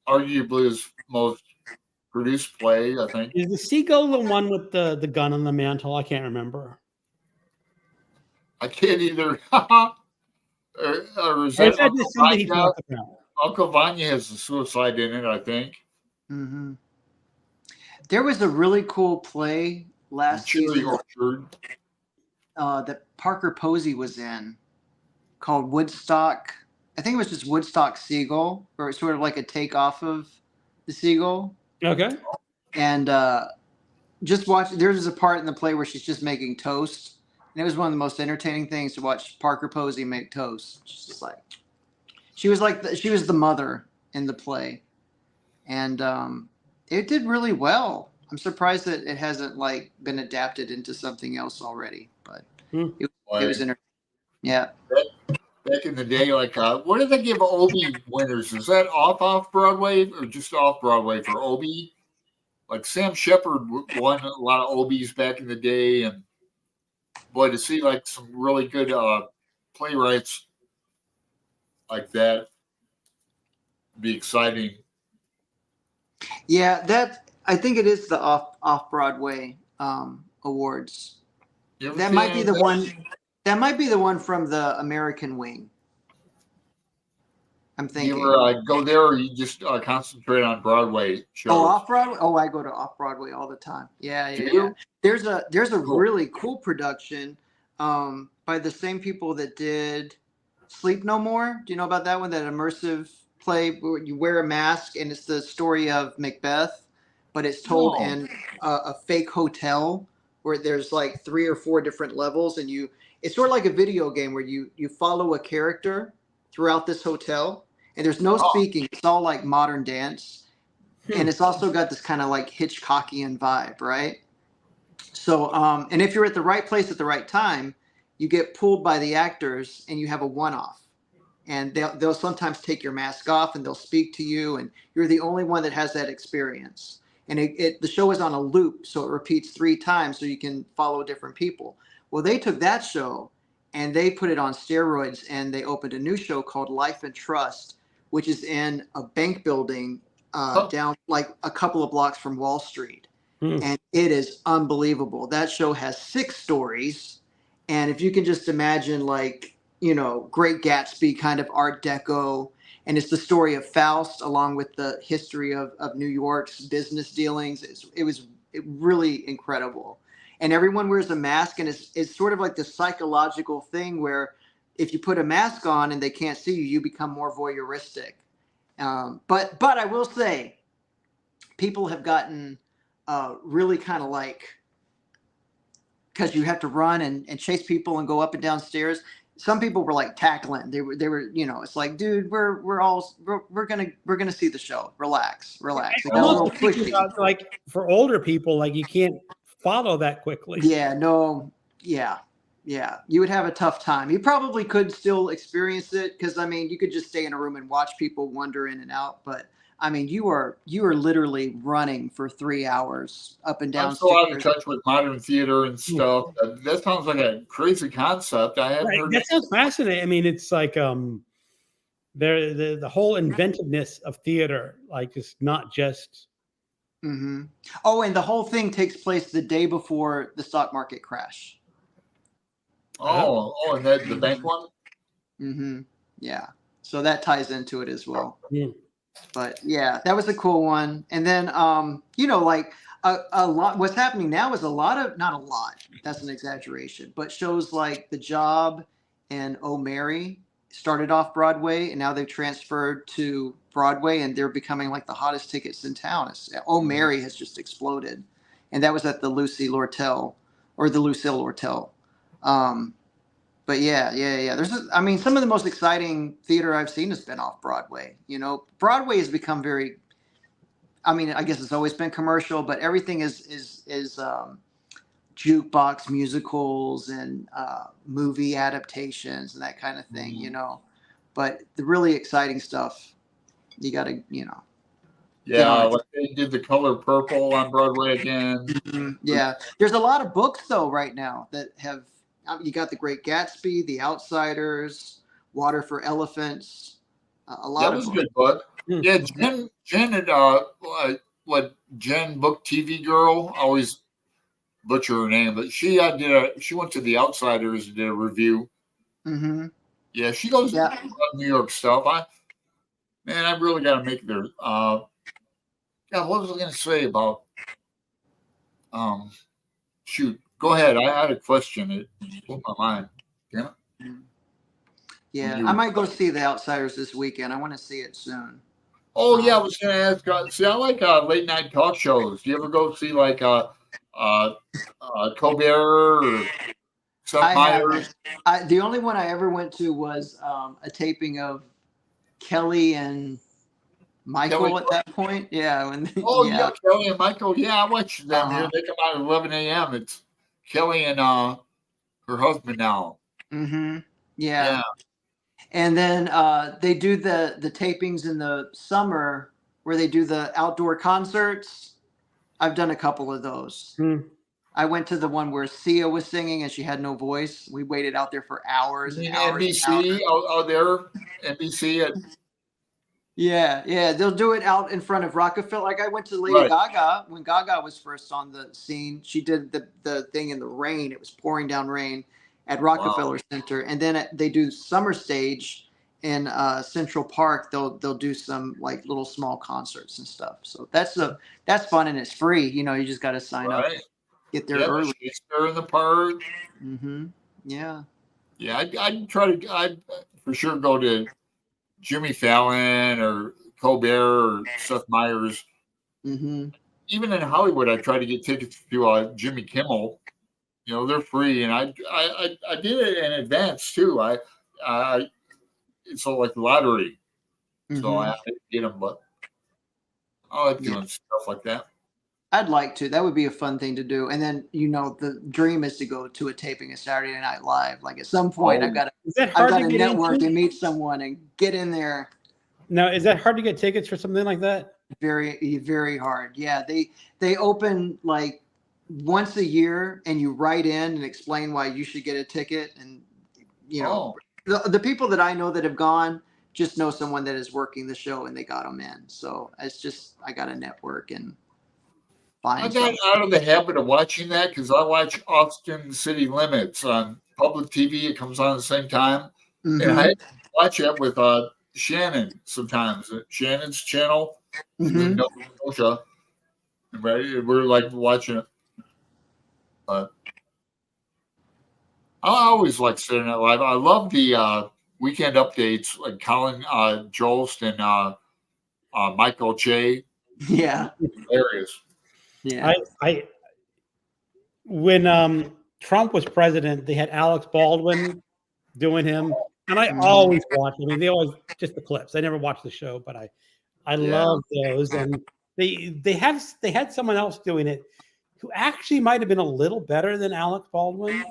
arguably his most produced play, I think. Is the Seagull the one with the gun on the mantle? I can't remember. I can't either. Or is that Uncle Vanya has the suicide in it, I think. Mm-hmm. There was a really cool play last season that Parker Posey was in called Woodstock. I think it was just Woodstock Seagull, or it's sort of like a takeoff of the Seagull. Okay. And just watch. There's a part in the play where she's just making toast, and it was one of the most entertaining things to watch Parker Posey make toast. She's just like, she was the mother in the play, and it did really well. I'm surprised that it hasn't been adapted into something else already, but it was entertaining. Yeah. Back in the day, what did they give Obie winners? Is that off Broadway or just off Broadway for Obie? Like Sam Shepard won a lot of Obies back in the day, and boy, to see some really good playwrights like that be exciting. Yeah, I think it is the off Broadway awards. That might be the one. That might be the one from the American Wing. I'm thinking. Do you ever go there, or you just concentrate on Broadway shows? Oh, off Broadway. Oh, I go to off Broadway all the time. Yeah. There's a cool. Really cool production by the same people that did Sleep No More. Do you know about that one? That immersive play where you wear a mask and it's the story of Macbeth, but it's told in a fake hotel where there's like 3 or 4 different levels, and it's sort of like a video game where you follow a character throughout this hotel, and there's no speaking. It's all like modern dance, and it's also got this kind of like Hitchcockian vibe, right? So, and if you're at the right place at the right time, you get pulled by the actors, and you have a one-off. And they'll sometimes take your mask off, and they'll speak to you, and you're the only one that has that experience. And the show is on a loop, so it repeats 3 times, so you can follow different people. Well, they took that show and they put it on steroids, and they opened a new show called Life and Trust, which is in a bank building down like a couple of blocks from Wall Street. And it is unbelievable. That show has 6 stories, and if you can just imagine, like, Great Gatsby kind of Art Deco, and it's the story of Faust along with the history of New York's business dealings. It was really incredible. And everyone wears a mask, and it's sort of like this psychological thing where if you put a mask on and they can't see you, you become more voyeuristic. But I will say, people have gotten really kind of like, because you have to run and chase people and go up and down stairs. Some people were like tackling. They were, it's like, dude, we're gonna see the show. Relax. Like for older people, like you can't follow that quickly. Yeah. You would have a tough time. You probably could still experience it because you could just stay in a room and watch people wander in and out. But you are literally running for 3 hours up and down. I'm so out of touch with modern theater and stuff. That sounds like a crazy concept. I haven't heard. That sounds fascinating. It's like the whole inventiveness of theater, like it's not just. Mm-hmm. Oh, and the whole thing takes place the day before the stock market crash. Oh, and that's the bank one. Mm-hmm. Yeah, so that ties into it as well. Yeah. But yeah, that was a cool one. And then, like a lot, what's happening now is not a lot, that's an exaggeration, but shows like The Job and Oh, Mary started off Broadway, and now they've transferred to Broadway, and they're becoming like the hottest tickets in town. Oh, Mary has just exploded. And that was at the Lucille Lortel. But yeah. There's, some of the most exciting theater I've seen has been off Broadway. Broadway has become very, I guess it's always been commercial, but everything is jukebox musicals and movie adaptations and that kind of thing, But the really exciting stuff, you got to, Yeah, like they did The Color Purple on Broadway again. Mm-hmm. Yeah, there's a lot of books though right now that have. You got The Great Gatsby, The Outsiders, Water for Elephants. A lot. That was a good book. Yeah, Jen had Jen Book TV Girl. I always butcher her name, but she went to The Outsiders and did a review. Mm-hmm. Yeah, she goes to New York stuff. I really got to make there. What was I going to say about? Shoot. Go ahead. I had a question. It blew my mind. Yeah, I might go see The Outsiders this weekend. I want to see it soon. Oh, yeah. I was going to ask. See, I like late night talk shows. Do you ever go see like Colbert or Seth Meyers? The only one I ever went to was a taping of Kelly and Michael at that point. Yeah. Yeah, Kelly and Michael. Yeah, I watched them here. They come out at 11 a.m. It's Kelly and her husband now. Mm-hmm. Yeah. And then they do the tapings in the summer where they do the outdoor concerts. I've done a couple of those. I went to the one where Sia was singing and she had no voice. We waited out there for hours and hours. NBC out there? NBC at Yeah. They'll do it out in front of Rockefeller. Like I went to Lady Gaga when Gaga was first on the scene. She did the thing in the rain. It was pouring down rain at Rockefeller Center, and then they do summer stage in Central Park. They'll do some like little small concerts and stuff. So that's fun, and it's free. You know, you just got to sign up, get there early. They're in the park. Mm-hmm. Yeah. Yeah, I'd for sure go to Jimmy Fallon or Colbert or Seth Meyers. Mm-hmm. Even in Hollywood, I try to get tickets to Jimmy Kimmel. You know, they're free, and I did it in advance too. It's all like lottery, so I have to get them. But I like doing stuff like that. I'd like to. That would be a fun thing to do. And then, you know, the dream is to go to a taping of Saturday Night Live. Like at some point, I've got to network and meet someone and get in there. Now, is that hard to get tickets for something like that? Very, very hard. Yeah, they open like once a year, and you write in and explain why you should get a ticket. And you know, the people that I know that have gone just know someone that is working the show, and they got them in. So it's just I got to network and. I got out of the habit of watching that because I watch Austin City Limits on public TV. It comes on at the same time. And I watch it with Shannon sometimes. Shannon's channel. We're like watching it. But I always like Saturday Night Live. I love the weekend updates like Colin Jost and Michael Che. Yeah. Hilarious. Yeah. When Trump was president, they had Alex Baldwin doing him, and I always watch. I mean, they always just the clips. I never watched the show, but I love those. And they had someone else doing it who actually might have been a little better than Alex Baldwin.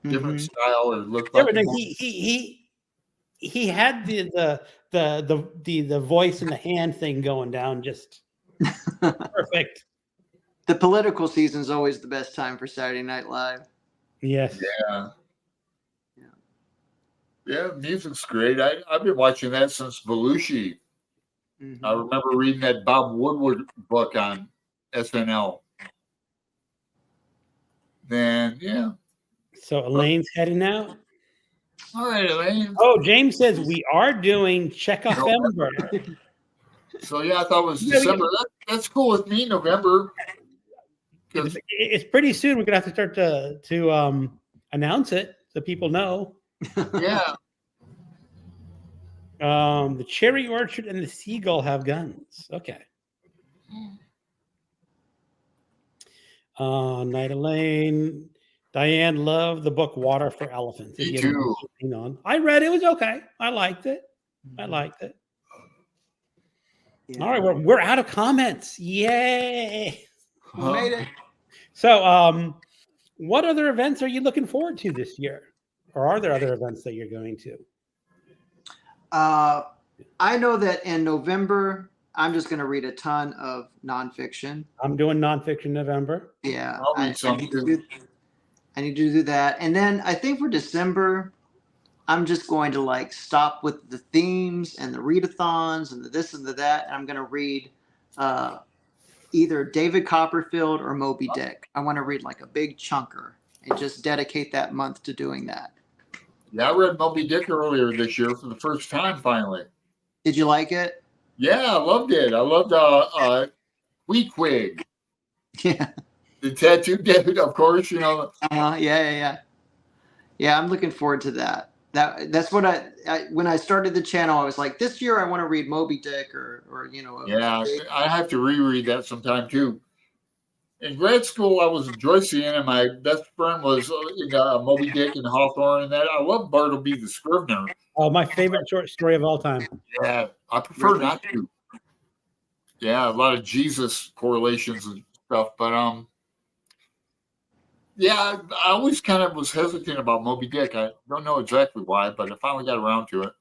Different style or look like he had the voice and the hand thing going down just. Perfect. The political season is always the best time for Saturday Night Live. Yes. Yeah, music's great. I've been watching that since Belushi. I remember reading that Bob Woodward book on SNL. Then, So Elaine's heading out. All right, Elaine. Oh, James says we are doing Check-November. So I thought it was December. That's cool with me. November. It's pretty soon. We're gonna have to start to announce it so people know. Yeah. The Cherry Orchard and the Seagull have guns. Okay. Night Elaine. Diane loved the book Water for Elephants. Me too. I read it. It was okay. I liked it. Yeah. All right, we're out of comments. Yay! We made it. So, what other events are you looking forward to this year, or are there other events that you're going to? I know that in November I'm just going to read a ton of nonfiction. I'm doing nonfiction November. Yeah, I need to do that, and then I think for December. I'm just going to stop with the themes and the readathons and the this and the that. And I'm going to read either David Copperfield or Moby Dick. I want to read a big chunker and just dedicate that month to doing that. Yeah, I read Moby Dick earlier this year for the first time, finally. Did you like it? Yeah, I loved it. I loved Queequeg. Yeah. The tattoo dude, of course, Yeah, I'm looking forward to that. That's what when I started the channel, I was like, this year I want to read Moby Dick or Yeah, I have to reread that sometime too. In grad school, I was a Joycean, and my best friend was Moby Dick and Hawthorne and that. I love Bartleby the Scrivener. Oh, my favorite short story of all time. Yeah, I prefer not to. Yeah, a lot of Jesus correlations and stuff, but yeah, I always kind of was hesitant about Moby Dick. I don't know exactly why, but I finally got around to it.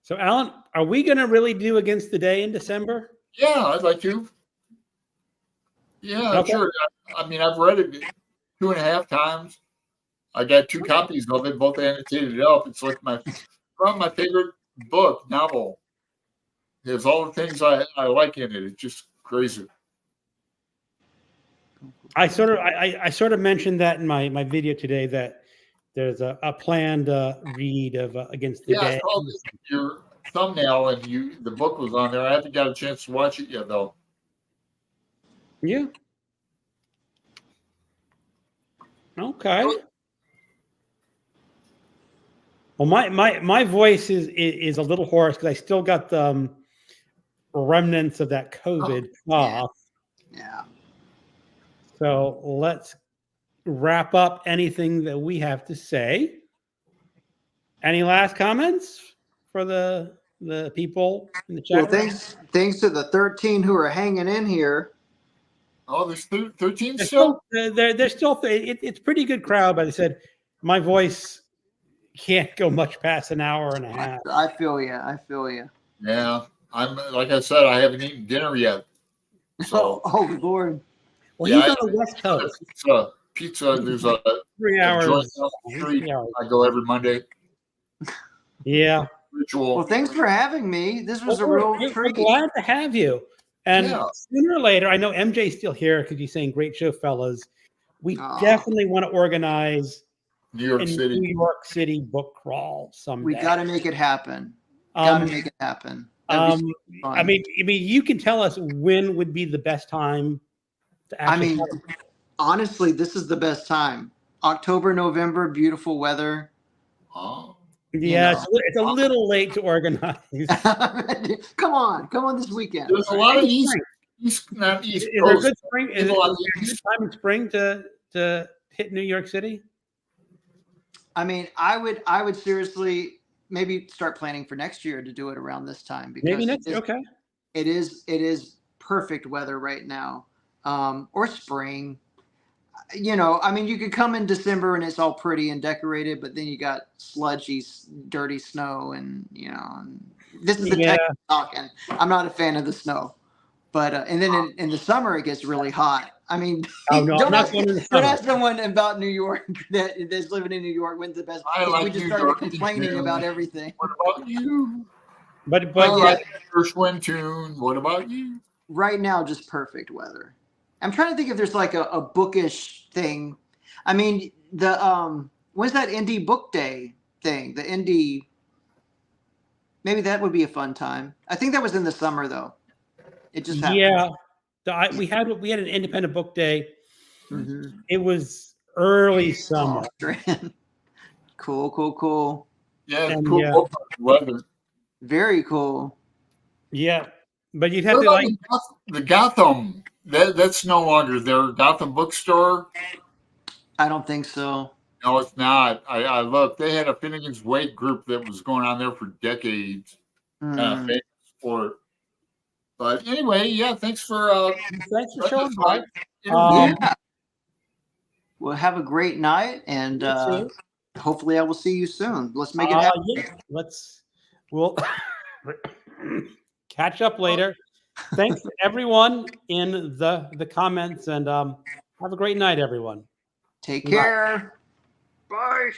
So, Alan, are we going to really do Against the Day in December? Yeah, I'd like to. Yeah, okay. Sure. I mean, I've read it 2.5 times. I got 2 copies of it, both annotated up. It's like my favorite book, novel. There's all the things I like in it. It's just crazy. I sort of mentioned that in my video today that there's a planned read of Against the Day. I saw your thumbnail and the book was on there. I haven't got a chance to watch it yet though. Yeah. Okay. Well, my voice is a little hoarse because I still got the remnants of that COVID cough. Yeah. So let's wrap up anything that we have to say. Any last comments for the people in the chat? Well, thanks to the 13 who are hanging in here. Oh, there's 13 still? They're still. It's pretty good crowd, but I said my voice can't go much past an hour and a half. I feel you. Yeah, I'm like I said, I haven't eaten dinner yet. So, oh Lord. Well, he's on the West Coast. Pizza. There's a 3 hours. I go every Monday. Yeah. Ritual. Well, thanks for having me. This was a real treat. We're glad to have you. And sooner or later, I know MJ's still here because he's saying, "Great show, fellas." We definitely want to organize New York City book crawl someday. We got to make it happen. I mean, you can tell us when would be the best time to actually. Honestly, this is the best time. October, November, beautiful weather. Oh. Yeah, it's a little late to organize. Come on this weekend. There's a lot of East Is Coast. there a good spring? Is there a good time in spring to hit New York City? I mean, I would seriously maybe start planning for next year to do it around this time because maybe next year. Okay. It is perfect weather right now, or spring. You could come in December and it's all pretty and decorated, but then you got sludgy, dirty snow, and this is the tech talking. I'm not a fan of the snow, but and then in the summer it gets really hot. I mean, don't ask someone about New York that's living in New York when's the best. We just started complaining about everything. What about you? But Gershwin tune. What about you? Right now, just perfect weather. I'm trying to think if there's like a bookish thing. I mean, when's that indie book day thing? The indie, maybe that would be a fun time. I think that was in the summer though. It just happened. Yeah. We had an independent book day. Mm-hmm. It was early summer. Cool. Yeah, cool weather. Very cool. Yeah, but you'd have to the Gotham. That's no longer there. Gotham Bookstore. I don't think so. No, it's not. I looked. They had a Finnegan's Wake group that was going on there for decades. Famous for it. But anyway, thanks for showing by. Well, have a great night, and hopefully I will see you soon. Let's make it happen. Yeah. We'll catch up later. Thanks to everyone in the comments, and have a great night, everyone. Take care. Bye.